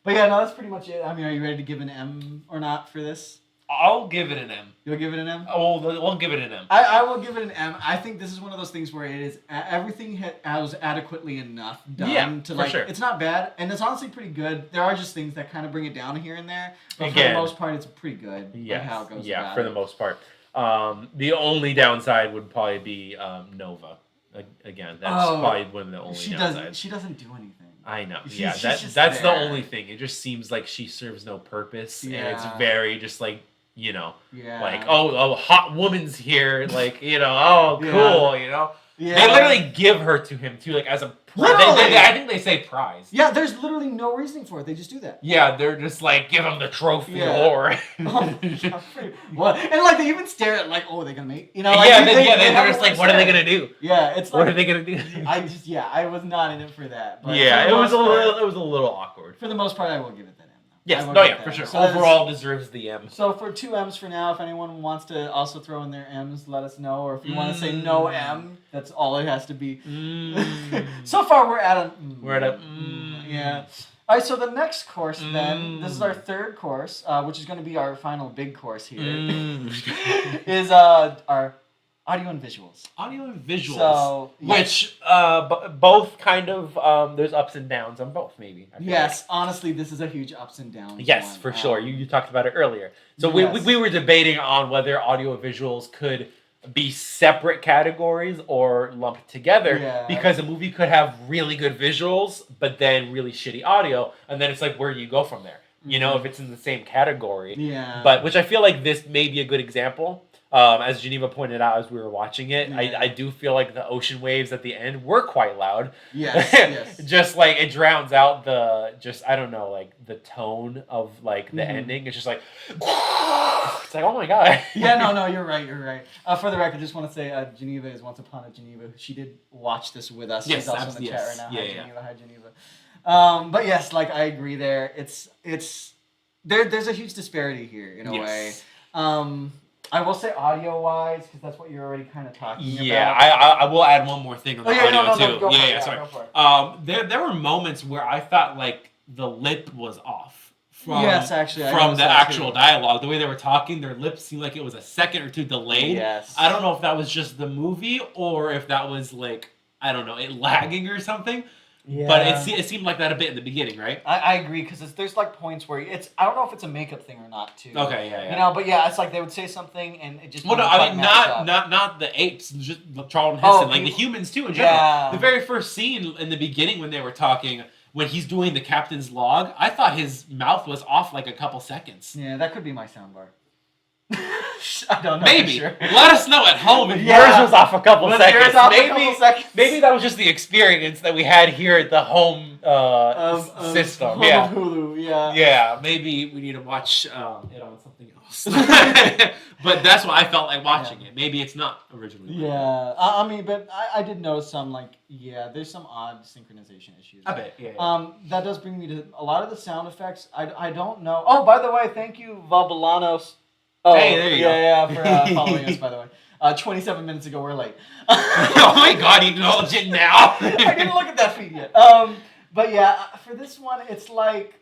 But no, that's pretty much it. I mean, are you ready to give an M or not for this? I'll give it an M. You'll give it an M? Oh, we'll give it an M. I will give it an M. I think this is one of those things where it is everything was adequately enough done to like. For sure. It's not bad, and it's honestly pretty good. There are just things that kind of bring it down here and there, but for the most part, it's pretty good. How it goes. Yeah, for the most part. The only downside would probably be Nova. Again, that's probably one of the only downsides. She doesn't do anything. I know. That's the only thing. It just seems like she serves no purpose, and it's very just like. Like, oh, hot woman's here, like, cool, They literally give her to him, too, like, as a prize. I think they say prize. Yeah, there's literally no reasoning for it. They just do that. Yeah, they're just like, give him the trophy whore. What? And, like, they even stare at, like, oh, are they going to make? They're just like, what are they going to do? Yeah, it's like. What are they going to do? I was not in it for that. But it was a little awkward. For the most part, I will give it that. Yes, for sure. So overall, deserves the M. So for 2 M's for now, if anyone wants to also throw in their M's, let us know. Or if you want to say no M, that's all it has to be. So far, we're at a... Yeah. All right, so the next course then, this is our 3rd course, which is going to be our final big course here, is our... Audio and visuals. So, which both kind of there's ups and downs on both, maybe. Yes, honestly, this is a huge ups and downs. Yes, for sure. You talked about it earlier. So we were debating on whether audio visuals could be separate categories or lumped together because a movie could have really good visuals but then really shitty audio, and then it's like, where do you go from there? If it's in the same category. Yeah. But which I feel like this may be a good example. As Geneva pointed out as we were watching it, I do feel like the ocean waves at the end were quite loud. Yes. Just like it drowns out the the tone of like the ending. It's just like it's like, oh my god. No, you're right. For the record, just want to say Geneva is Once Upon a Geneva. She did watch this with us. Yes, she's also in the chat right now. Yeah, Hi Geneva. But yes, like I agree there. It's there's a huge disparity here in a way. I will say audio-wise, because that's what you're already kind of talking about. Yeah, I will add one more thing on the audio too. Go for it. There were moments where I felt like the lip was off from the actual dialogue. The way they were talking, their lips seemed like it was a second or two delayed. Yes. I don't know if that was just the movie or if that was like, I don't know, it lagging or something. Yeah. But it seemed like that a bit in the beginning, right? I agree, because there's like points where I don't know if it's a makeup thing or not too. Okay, yeah. But yeah, it's like they would say something and it just. Well, no, I mean not the apes, just Charlton Heston, like the humans too in general. Yeah. The very first scene in the beginning when they were talking when he's doing the captain's log, I thought his mouth was off like a couple seconds. Yeah, that could be my soundbar. I don't know. Maybe. Sure. Let us know at home if yours was off a couple seconds. Seconds. Maybe that was just the experience that we had here at the home system. Home Hulu, yeah. Yeah, maybe we need to watch it on something else. But that's what I felt like watching it. Maybe it's not originally. Yeah, I mean, but I did notice some, there's some odd synchronization issues. I bet, yeah. That does bring me to a lot of the sound effects. I don't know. Oh, by the way, thank you, Vabalanos. Oh, hey, there you go. Yeah, for following us, by the way. 27 minutes ago, we're late. Oh my god, you acknowledge it now. I didn't look at that feed yet. But yeah, for this one, it's like,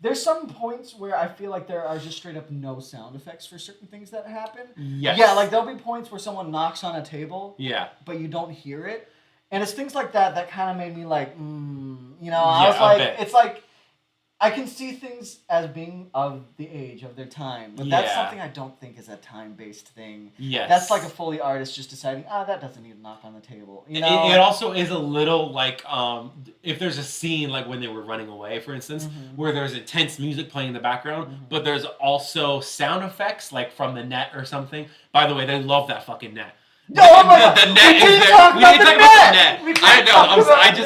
there's some points where I feel like there are just straight up no sound effects for certain things that happen. Yes. Yeah, like there'll be points where someone knocks on a table. Yeah. But you don't hear it. And it's things like that that kind of made me like, I was like, it's like, I can see things as being of the age of their time, but that's something I don't think is a time-based thing. Yes. That's like a Foley artist just deciding, that doesn't need to knock on the table. You know? It also is a little like, if there's a scene like when they were running away, for instance, where there's intense music playing in the background, but there's also sound effects like from the net or something. By the way, they love that fucking net. No, oh my God. The net is there. We need to talk about the net. I know.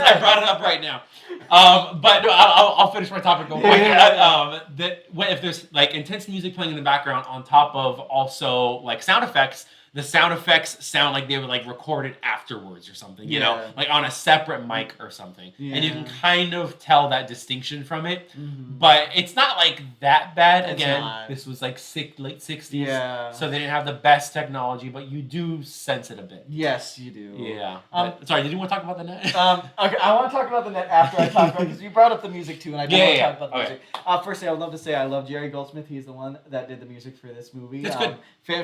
I brought it up right now. But I'll finish my topic real quick. If there's like intense music playing in the background on top of also like sound effects, the sound effects sound like they were like recorded afterwards or something, you know, like on a separate mic or something. Yeah. And you can kind of tell that distinction from it. But it's not like that bad. Again, this was like late 60s. Yeah. So they didn't have the best technology, but you do sense it a bit. Yes, you do. Yeah. Sorry, did you want to talk about the net? Okay, I want to talk about the net after I talk about it, because you brought up the music too, and I do want to talk about the music. Firstly, I would love to say I love Jerry Goldsmith. He's the one that did the music for this movie. That's good.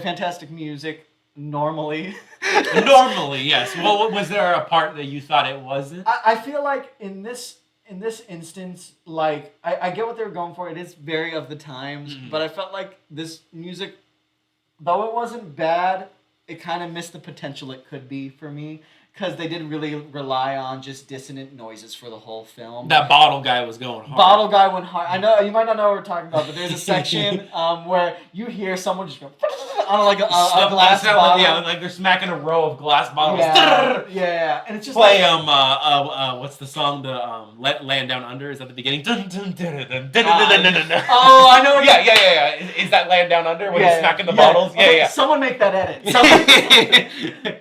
Fantastic music. Normally, yes. Well, was there a part that you thought it wasn't? I feel like in this instance, like I get what they were going for. It is very of the times, but I felt like this music, though it wasn't bad, it kind of missed the potential it could be for me. Because they didn't really rely on just dissonant noises for the whole film. That bottle guy was going hard. Bottle guy went hard. I know you might not know what we're talking about, but there's a section where you hear someone just go on like a glass bottle. Yeah, like they're smacking a row of glass bottles. Yeah, and it's just play what's the song? The Land Down Under is at the beginning. Oh, I know. Yeah. Is that Land Down Under when he's smacking the bottles? Yeah. Someone make that edit.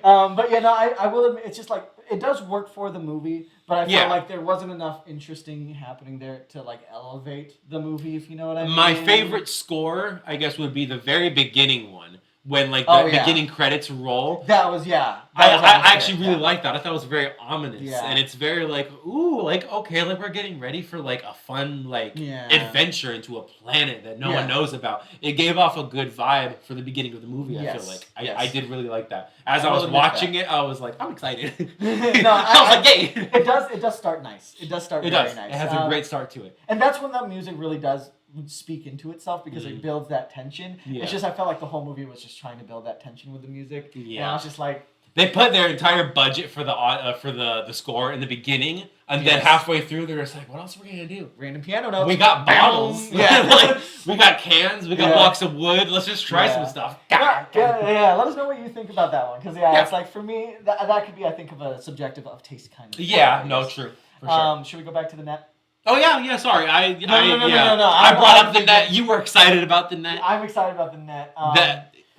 But yeah, no, I will admit, it's just like, it does work for the movie, but I felt like there wasn't enough interesting happening there to like elevate the movie, if you know what I mean. My favorite score, I guess, would be the very beginning one. When like the beginning credits roll. That was I actually really liked that. I thought it was very ominous. And it's very like, ooh, like okay, like we're getting ready for like a fun adventure into a planet that no one knows about. It gave off a good vibe for the beginning of the movie, I feel like. I did really like that. As I was watching it, I was like, I'm excited. I was like, yay. It does start nice. It does start very nice. It has a great start to it. And that's when that music really does speak into itself, because it builds that tension. It's just I felt like the whole movie was just trying to build that tension with the music. And I was just like, they put their entire budget for the score in the beginning, and then halfway through they're just like, what else are we gonna do? Random piano notes. We got bottles. Like, we got cans. We got blocks of wood. Let's just try some stuff. Yeah. Let us know what you think about that one, because it's like, for me that could be, I think, of a subjective of taste kind of. Yeah. No. True. For sure. Should we go back to the net? Oh yeah. Sorry, No. I brought up the net. You were excited about the net. I'm excited about the net.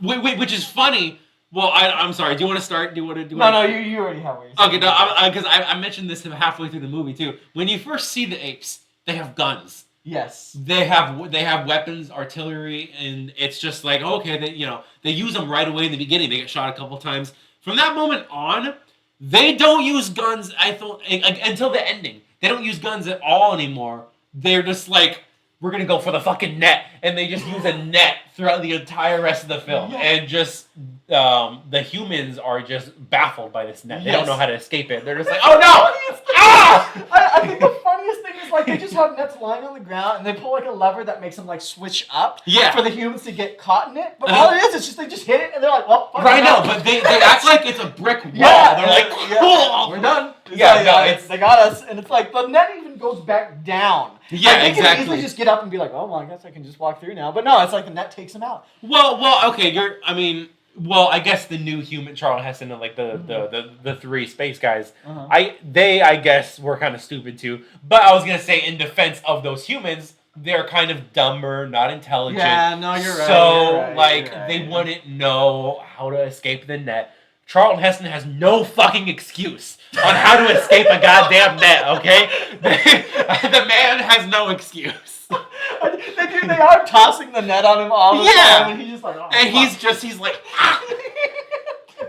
Which is funny. Well, I'm sorry. Do you want to start? No, you already have what you're saying. Okay, no, because I mentioned this halfway through the movie too. When you first see the apes, they have guns. Yes. They have weapons, artillery, and it's just like, okay, they use them right away in the beginning. They get shot a couple times. From that moment on, they don't use guns. I thought until the ending. They don't use guns at all anymore. They're just like, we're going to go for the fucking net. And they just use a net throughout the entire rest of the film. Yeah. And just, the humans are just baffled by this net. They don't know how to escape it. They're just like, oh no! I think the funniest thing is it's like they just have nets lying on the ground, and they pull like a lever that makes them like switch up for the humans to get caught in it. But all it is just they just hit it, and they're like, well, fuck right now, but they act like it's a brick wall. They're like, cool, we're done. They got us, and it's like the net even goes back down. Yeah, like, they exactly. can easily just get up and be like, oh, well, I guess I can just walk through now. But no, it's like the net takes them out. Well, okay, I guess the new human Charlton Heston and like the three space guys, I guess were kind of stupid too. But I was gonna say in defense of those humans, they're kind of dumber, not intelligent. Yeah, no, you're right. So they wouldn't know how to escape the net. Charlton Heston has no fucking excuse on how to escape a goddamn net. Okay, the man has no excuse. They are tossing the net on him all the time, and he's just like, oh, and he's like,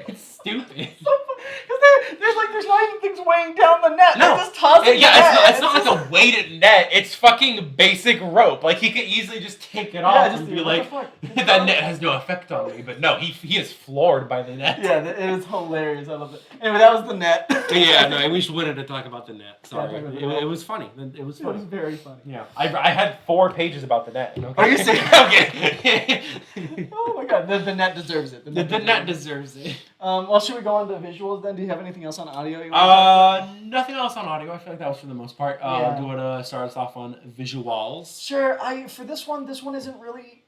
it's stupid. Because there's not even things weighing down the net. No. They're just tossing the net. It's not like a weighted net. It's fucking basic rope. Like, he could easily just take it off and be like, that net has no effect on me. But no, he is floored by the net. Yeah, it is hilarious. I love it. Anyway, that was the net. Yeah, no, we just wanted to talk about the net. Sorry. It was funny. It was funny. It was very funny. Yeah. I had 4 pages about the net. Okay? Are you serious? Okay. Oh my god, the net deserves it. The net deserves it. Well, should we go on to visuals then? Do you have anything else on audio you want to talk about? Nothing else on audio. I feel like that was for the most part. Do you want to start us off on visuals? Sure. For this one isn't really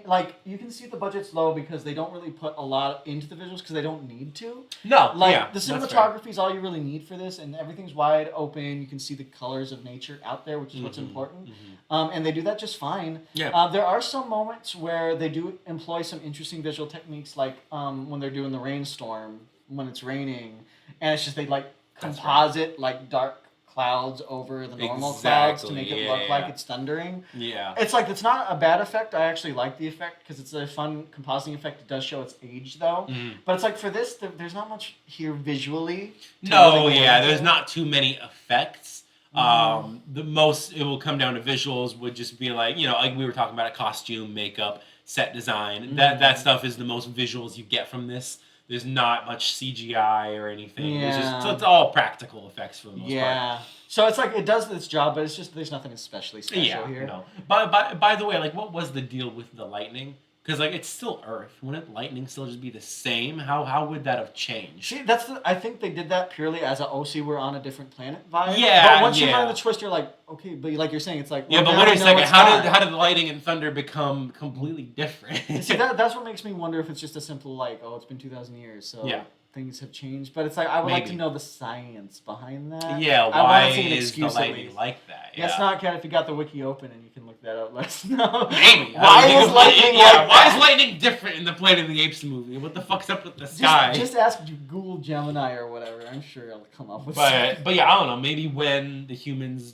like, you can see the budget's low because they don't really put a lot into the visuals because they don't need to. No, the cinematography is all you really need for this, and everything's wide open. You can see the colors of nature out there, which is what's important. And they do that just fine. Yeah. There are some moments where they do employ some interesting visual techniques, like when they're doing the rainstorm, when it's raining, and it's just they like composite like dark clouds over the normal clouds to make it look like it's thundering. Yeah. It's like, it's not a bad effect. I actually like the effect because it's a fun compositing effect. It does show its age though. But it's like, for this, there's not much here visually. There's not too many effects. The most it will come down to visuals would just be like, like we were talking about, a costume, makeup, set design. That stuff is the most visuals you get from this. There's not much CGI or anything. Yeah. It's all practical effects for the most part. Yeah. So it's like, it does its job, but it's just, there's nothing especially special here. No. By the way, like, what was the deal with the lightning? Because, like, it's still Earth. Wouldn't lightning still just be the same? How would that have changed? See, I think they did that purely as a we're on a different planet vibe. Yeah, but once you learn the twist, you're like, okay, but like you're saying, it's like, but wait a second. How did lightning and thunder become completely different? See, that's what makes me wonder if it's just a simple, like, it's been 2,000 years, so things have changed. But it's like, I would like to know the science behind that. Yeah, why is the lightning like that? Yeah. Yes, not, Kat, if you got the wiki open and you can look that up, let us know. Maybe. Why is lightning why is lightning different in the Planet of the Apes movie? What the fuck's up with the sky? Just ask Google Gemini or whatever. I'm sure it'll come up with something. But yeah, I don't know. Maybe when the humans,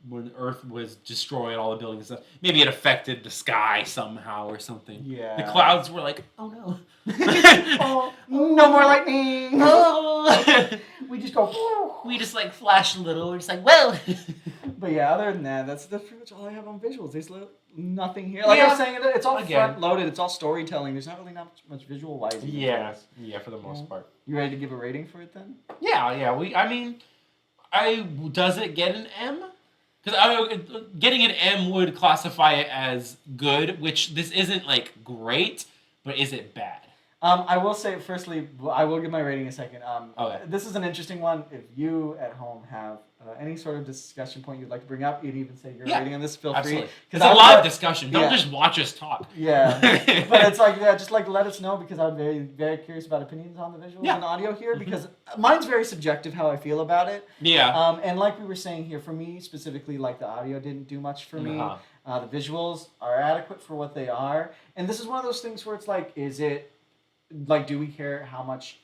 when Earth was destroyed, all the buildings and stuff, maybe it affected the sky somehow or something. Yeah. The clouds were like, oh no. No more lightning. We just go. We just like flash a little. We're just like, well. But yeah, other than that, that's pretty much all I have on visuals. There's nothing here. Like I was saying, it's all front loaded. It's all storytelling. There's not really much visual wise. Yeah, for the most part. You ready to give a rating for it then? Yeah. Does it get an M? Because getting an M would classify it as good, which this isn't like great, but is it bad? I will say, firstly, I will give my rating in a second. Okay. This is an interesting one. If you at home have any sort of discussion point you'd like to bring up, you'd even say your rating on this, feel free. It's a live discussion. Don't just watch us talk. Yeah. But it's like, just like let us know, because I'm very, very curious about opinions on the visuals and audio here, because mine's very subjective how I feel about it. Yeah. And like we were saying here, for me specifically, like the audio didn't do much for me. The visuals are adequate for what they are. And this is one of those things where it's like, is it, like, do we care how much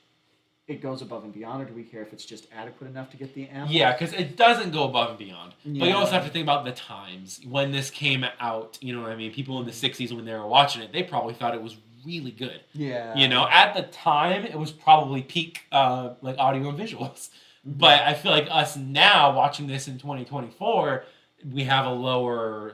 it goes above and beyond, or do we care if it's just adequate enough to get the M? Yeah, because it doesn't go above and beyond. Yeah. But you also have to think about the times when this came out. You know what I mean? People in the 60s, when they were watching it, they probably thought it was really good. Yeah. At the time, it was probably peak like audio and visuals. But I feel like us now watching this in 2024, we have a lower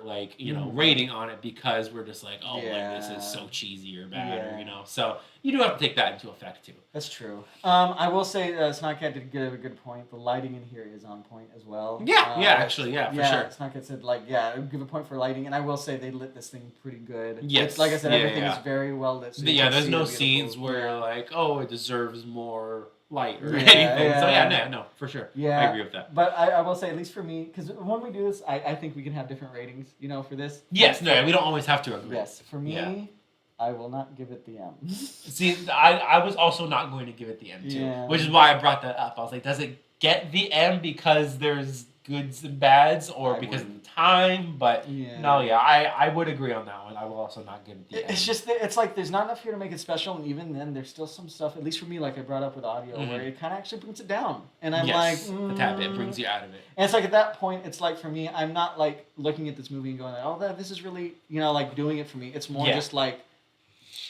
rating on it because we're just like, like this is so cheesy or bad or so you do have to take that into effect too. That's true. I will say Snotcat did give a good point. The lighting in here is on point as well. Actually, for sure. Snotcat said give a point for lighting, and I will say they lit this thing pretty good. Yes, like I said, everything is very well lit. So there's no scenes where it deserves more light or anything. So no, for sure. Yeah, I agree with that. But I will say, at least for me, because when we do this, I think we can have different ratings, for this. Yes, no, we don't always have to agree. Yes, for me, I will not give it the M. See, I was also not going to give it the M too, which is why I brought that up. I was like, does it get the M because there's goods and bads or because of the time? But I would agree on that one. I will also not give it the M. It's just that it's like there's not enough here to make it special, and even then there's still some stuff, at least for me, like I brought up with audio, where it kind of actually brings it down. And I'm a tad bit brings you out of it. And it's like at that point, it's like for me, I'm not like looking at this movie and going, this is really, like doing it for me. It's more just like,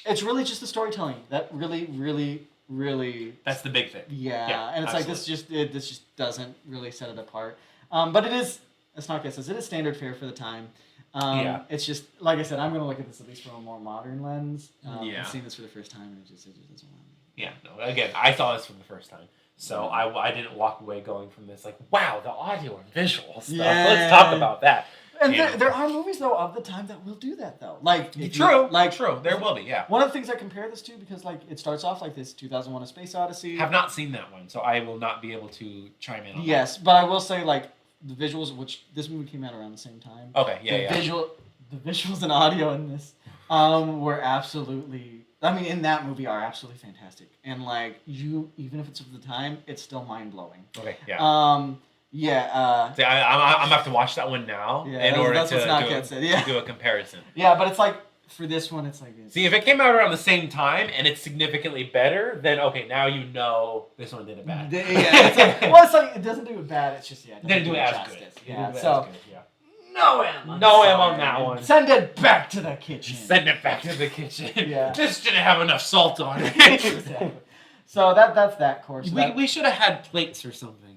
it's really just the storytelling that really, really, really. That's the big thing. Yeah, and it's absolutely. Like this just doesn't really set it apart. But it is, as Snotcat says, it is standard fare for the time. It's just like I said, I'm gonna look at this at least from a more modern lens. And seeing this for the first time, and it just doesn't want me. Yeah, no. Again, I saw this for the first time, so I didn't walk away going from this like, wow, the audio and visual stuff. Yeah. Let's talk about that. And there are movies though of the time that will do that though. Like true. There will be. Yeah. One of the things I compare this to, because like it starts off like this 2001: A Space Odyssey. Have not seen that one, so I will not be able to chime in on Yes, but I will say like the visuals, which this movie came out around the same time. Okay. The visuals and audio in this were absolutely. I mean, in that movie are absolutely fantastic, and like even if it's of the time, it's still mind blowing. Okay. Yeah. See, I'm gonna have to watch that one now in order to do a comparison. Yeah, but it's like for this one, it's like this. See, if it came out around the same time and it's significantly better, then okay, now this one did it bad. It's like it doesn't do it bad. It's just it didn't do it as good. Yeah, no M on that one. Send it back to the kitchen. Yeah. This didn't have enough salt on it. Exactly. So that's that course. We should have had plates or something.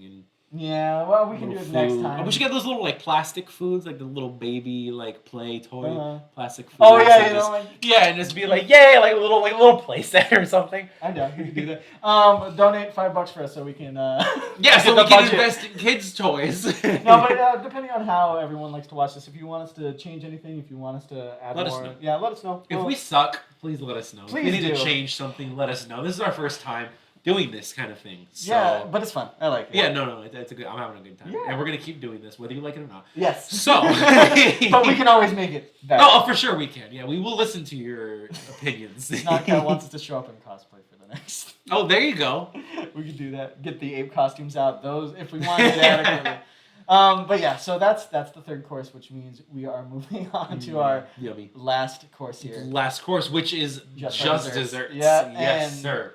Yeah, well, we can do it next time. We should get those little like plastic foods, like the little baby like play toy plastic foods. Oh yeah, and just be like, yay, like a little play set or something. I know we can do that. Donate $5 for us so we can. So we can invest in kids' toys. No, but depending on how everyone likes to watch this, if you want us to change anything, if you want us to add more, let us know. Yeah, let us know. If we suck, please let us know. If we need to change something, let us know. This is our first time doing this kind of thing. So. Yeah, but it's fun. I like it. Yeah, no, it's a good. I'm having a good time, and we're gonna keep doing this whether you like it or not. Yes. So, but we can always make it better. Oh, for sure we can. Yeah, we will listen to your opinions. Snotcat wants us to show up in cosplay for the next. Oh, there you go. We could do that. Get the ape costumes out. Those, if we wanted it adequately. But yeah, so that's the third course, which means we are moving on to our last course here. Last course, which is just desserts. Yeah, yes, sir.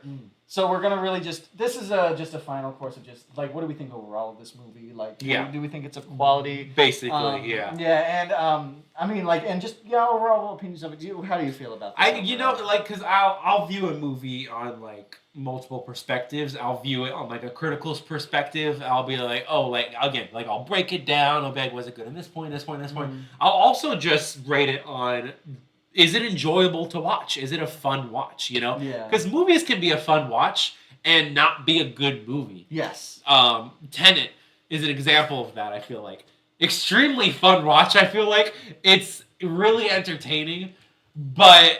So we're gonna really this is just a final course of just like what do we think overall of this movie? Like, do we think it's of quality? Basically, Yeah, and I mean, like, and just overall opinions of it. How do you feel about that? Because I'll view a movie on like multiple perspectives. I'll view it on like a critical perspective. I'll be like, I'll break it down. I'll be like, was it good in this point, this point, this point? I'll also just rate it on. Is it enjoyable to watch? Is it a fun watch? Yeah. Because movies can be a fun watch and not be a good movie. Yes. Tenet is an example of that, I feel like. Extremely fun watch. I feel like it's really entertaining, but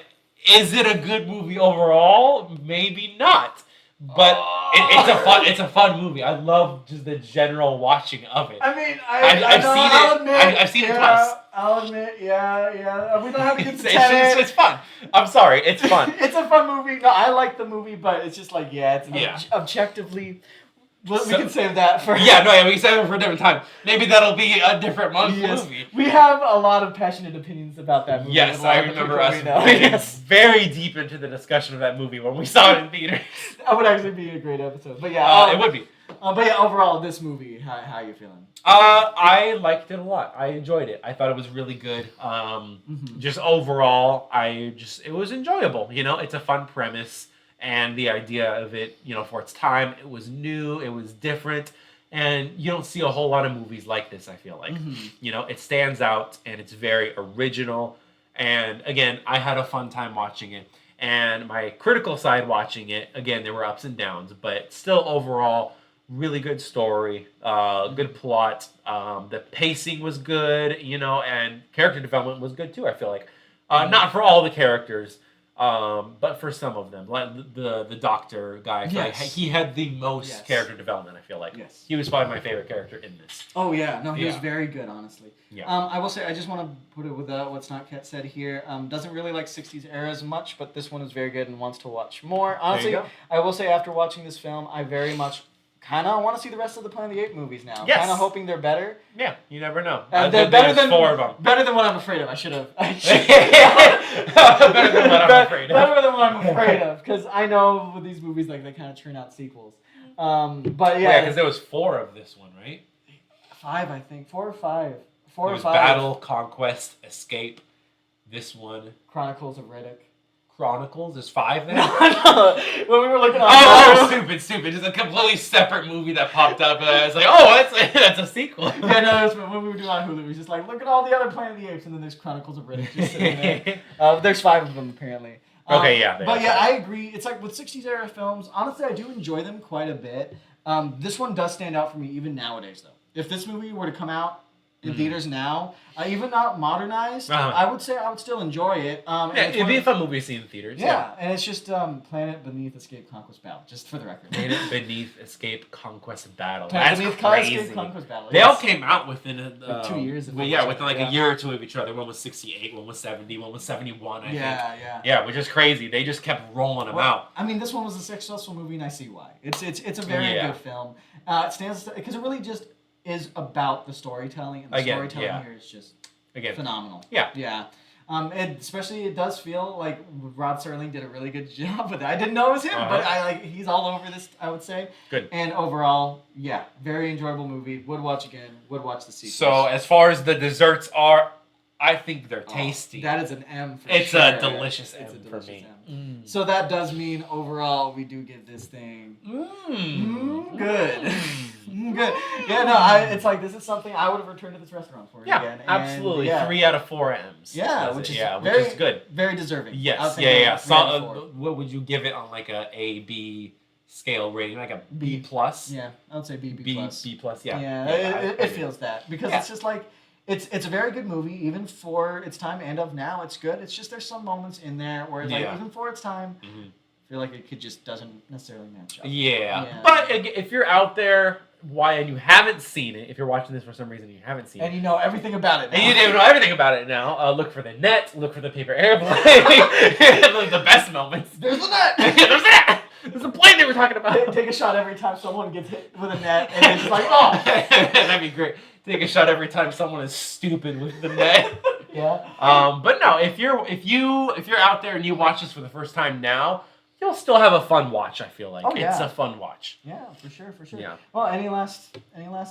is it a good movie overall? Maybe not. But it's a fun movie. I love just the general watching of it. I mean, I've seen it twice. I'll admit, yeah. We don't have to get to it's fun. I'm sorry, it's fun. It's a fun movie. No, I like the movie, but it's just like, it's objectively. We can save that for. We can save it for a different time. Maybe that'll be a different movie. We have a lot of passionate opinions about that movie. Yes, I remember us getting very deep into the discussion of that movie when we saw it in theaters. That would actually be a great episode. But yeah, it would be. But yeah, overall, this movie, how are you feeling? I liked it a lot. I enjoyed it. I thought it was really good. Just overall, it was enjoyable. It's a fun premise. And the idea of it, for its time, it was new, it was different. And you don't see a whole lot of movies like this, I feel like. You know, it stands out and it's very original. And again, I had a fun time watching it. And my critical side watching it, again, there were ups and downs, but still overall, really good story, good plot. The pacing was good, you know, and character development was good too, I feel like. Not for all the characters. But for some of them, like the doctor guy, like he had the most character development. I feel like he was probably my favorite character in this. Oh yeah, no, he was very good, honestly. Yeah. I will say, I just want to put it with what's not said here. Doesn't really like '60s era as much, but this one is very good and wants to watch more. Honestly, I will say after watching this film, I very much kind of want to see the rest of the Planet of the Apes movies now. Yes. Kind of hoping they're better. Yeah, you never know. They're better than 4 of them. Better than what I'm afraid of. I should have. Better than what I'm afraid of. Better than what I'm afraid of, because I know with these movies, like they kind of churn out sequels. But yeah, because there was 4 of this one, right? 5, I think. 4 or 5. 4 there or was 5. Battle, Conquest, Escape. This one. Chronicles of Riddick. Chronicles? There's 5 there? No. When we were looking at stupid. Just a completely separate movie that popped up, and I was like, oh, that's a sequel. Yeah, no, that's when we were doing on Hulu. We was just like, look at all the other Planet of the Apes, and then there's Chronicles of Riddick just sitting there. There's 5 of them, apparently. Okay, yeah. But yeah, I agree. It's like with 60s era films, honestly, I do enjoy them quite a bit. This one does stand out for me even nowadays, though. If this movie were to come out in theaters now, even not modernized, I would say I would still enjoy it. It'd be a fun movie to see in theaters. Yeah, and it's just Planet Beneath Escape Conquest Battle, just for the record. Planet Beneath Escape Conquest Battle. Planet That's Beneath crazy. Escape Conquest Battle. They all came out within 2 years. within like a year or two of each other. One was 68, one was 70, one was 71, I think. Yeah, which is crazy. They just kept rolling them out. I mean, this one was a successful movie, and I see why. It's a very good film. It stands because it really just is about the storytelling, and the storytelling here is just phenomenal. Yeah. Especially it does feel like Rod Serling did a really good job with it. I didn't know it was him, but he's all over this, I would say. Good. And overall, very enjoyable movie. Would watch again. Would watch the sequel. So as far as the desserts are, I think they're tasty. That is an M for it's sure. A delicious M for me. So that does mean overall we do give this thing good. Good. Yeah, no, it's like this is something I would have returned to this restaurant for again. Absolutely. 3 out of 4 M's. Yeah, which is good. Very deserving. Yes. Yeah. So, what would you give it on like a B scale rating? Like a B plus? Yeah, I would say B plus. B plus. Yeah. Yeah. It feels that because it's just like. It's a very good movie, even for its time and of now. It's good. It's just there's some moments in there where it's like even for its time, I feel like it just doesn't necessarily match up. Yeah. But if you're out there, and you haven't seen it, if you're watching this for some reason you haven't seen it, and you know everything about it now. And you know everything about it now, look for the net, look for the paper airplane, the best moments. There's the net. There's that. There's a plane they were talking about. Take a shot every time someone gets hit with a net, and it's just like, oh, that'd be great. Take a shot every time someone is stupid with the net. Yeah. But no, if you're out there and you watch this for the first time now, you'll still have a fun watch. I feel like it's a fun watch. Yeah, for sure. Yeah. Well, any last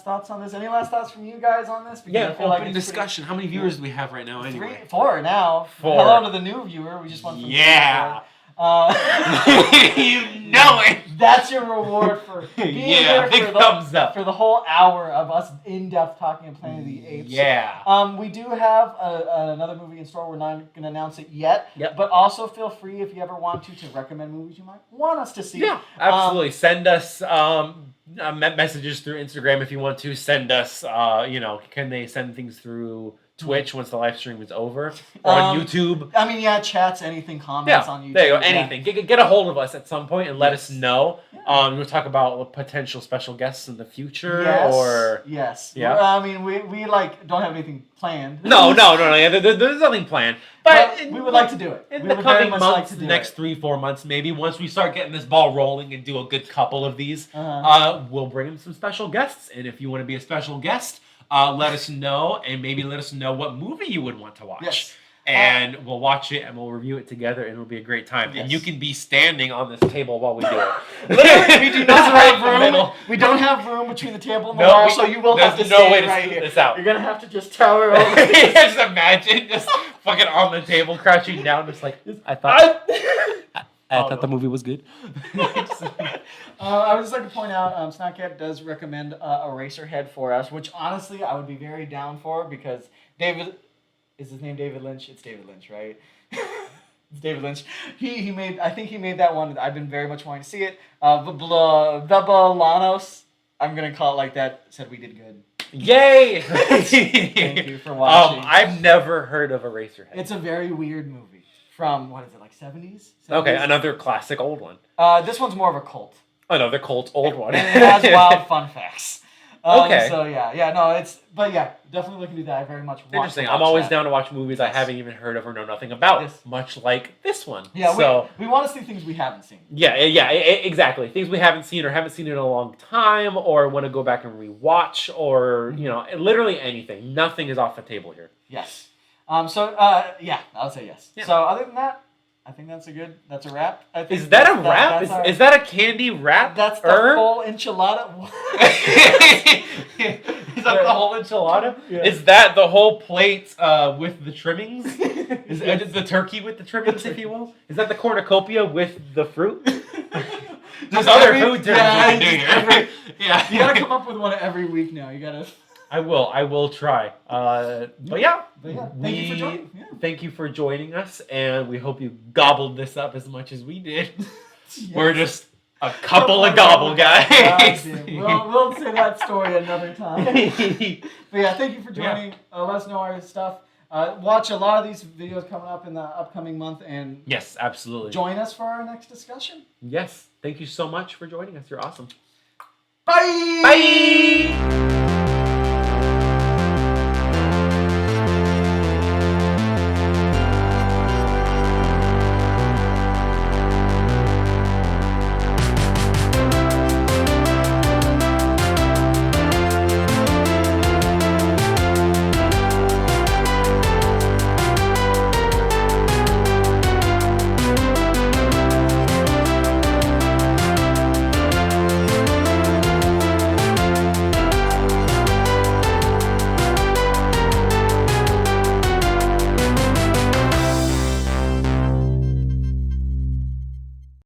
thoughts on this? Any last thoughts from you guys on this? Because I feel open discussion. How many viewers do we have right now? Anyway, 4 now. 4. Hello to the new viewer. We just went from 3 to 4. You know it. That's your reward for being here big thumbs up for the whole hour of us in-depth talking of Planet of the Apes. Yeah. We do have another movie in store. We're not going to announce it yet. Yep. But also feel free, if you ever want to recommend movies you might want us to see. Yeah, absolutely. Send us messages through Instagram if you want to. Send us, can they send things through Twitch once the live stream is over, or on YouTube? I mean, chats, anything, comments on YouTube. There you go, anything. Get a hold of us at some point and let us know. Yeah. We'll talk about potential special guests in the future, Yes. Yeah. I mean, we don't have anything planned. No. Yeah, there's nothing planned, but we would like to do it. In the coming months, the next 3-4 months, maybe once we start getting this ball rolling and do a good couple of these, we'll bring in some special guests. And if you want to be a special guest, let us know, and maybe let us know what movie you would want to watch. Yes. And we'll watch it and we'll review it together, and it'll be a great time. Yes. And you can be standing on this table while we do it. Literally, we do not have room. We don't have room between the table and the wall, so you will have to stand right here. This out. You're gonna have to just tower over. Just imagine, just fucking on the table, crouching down, just like I thought. I thought the movie was good. I would just like to point out, Snackcat does recommend Eraserhead for us, which honestly I would be very down for because David, is his name David Lynch? It's David Lynch, right? It's David Lynch. He made, I think he made that one. I've been very much wanting to see it. Vebalanos, I'm gonna call it like that. Said we did good. Yay! Thank you for watching. I've never heard of Eraserhead. It's a very weird movie from, what is it, like 70s? Okay, another classic old one. This one's more of a cult. Another cult old one. And it has wild fun facts. Okay. So definitely looking to that. I very much want Interesting. to watch I'm always that. down to watch movies I haven't even heard of or know nothing about. Yes. Much like this one. Yeah, so we want to see things we haven't seen. Yeah, exactly. Things we haven't seen or haven't seen in a long time, or want to go back and rewatch, or literally anything. Nothing is off the table here. Yes. I'll say yes. Yeah. So other than that, I think that's a wrap. I think Is that a wrap? Is that a candy wrap? That's the full enchilada. Is that the whole enchilada? Yeah. Is that the whole plate with the trimmings? Is that the turkey with the trimmings, if you will? Is that the cornucopia with the fruit? There's other food terms you can do here. Yeah. You gotta come up with one every week now. You gotta. I will try. But yeah, thank you for joining. Yeah. Thank you for joining us, and we hope you gobbled this up as much as we did. Yes. We're just a couple of gobble guys. We'll say that story another time. But yeah, thank you for joining. Let us know our stuff. Watch a lot of these videos coming up in the upcoming month, and yes, absolutely. Join us for our next discussion. Yes, thank you so much for joining us. You're awesome. Bye. Bye.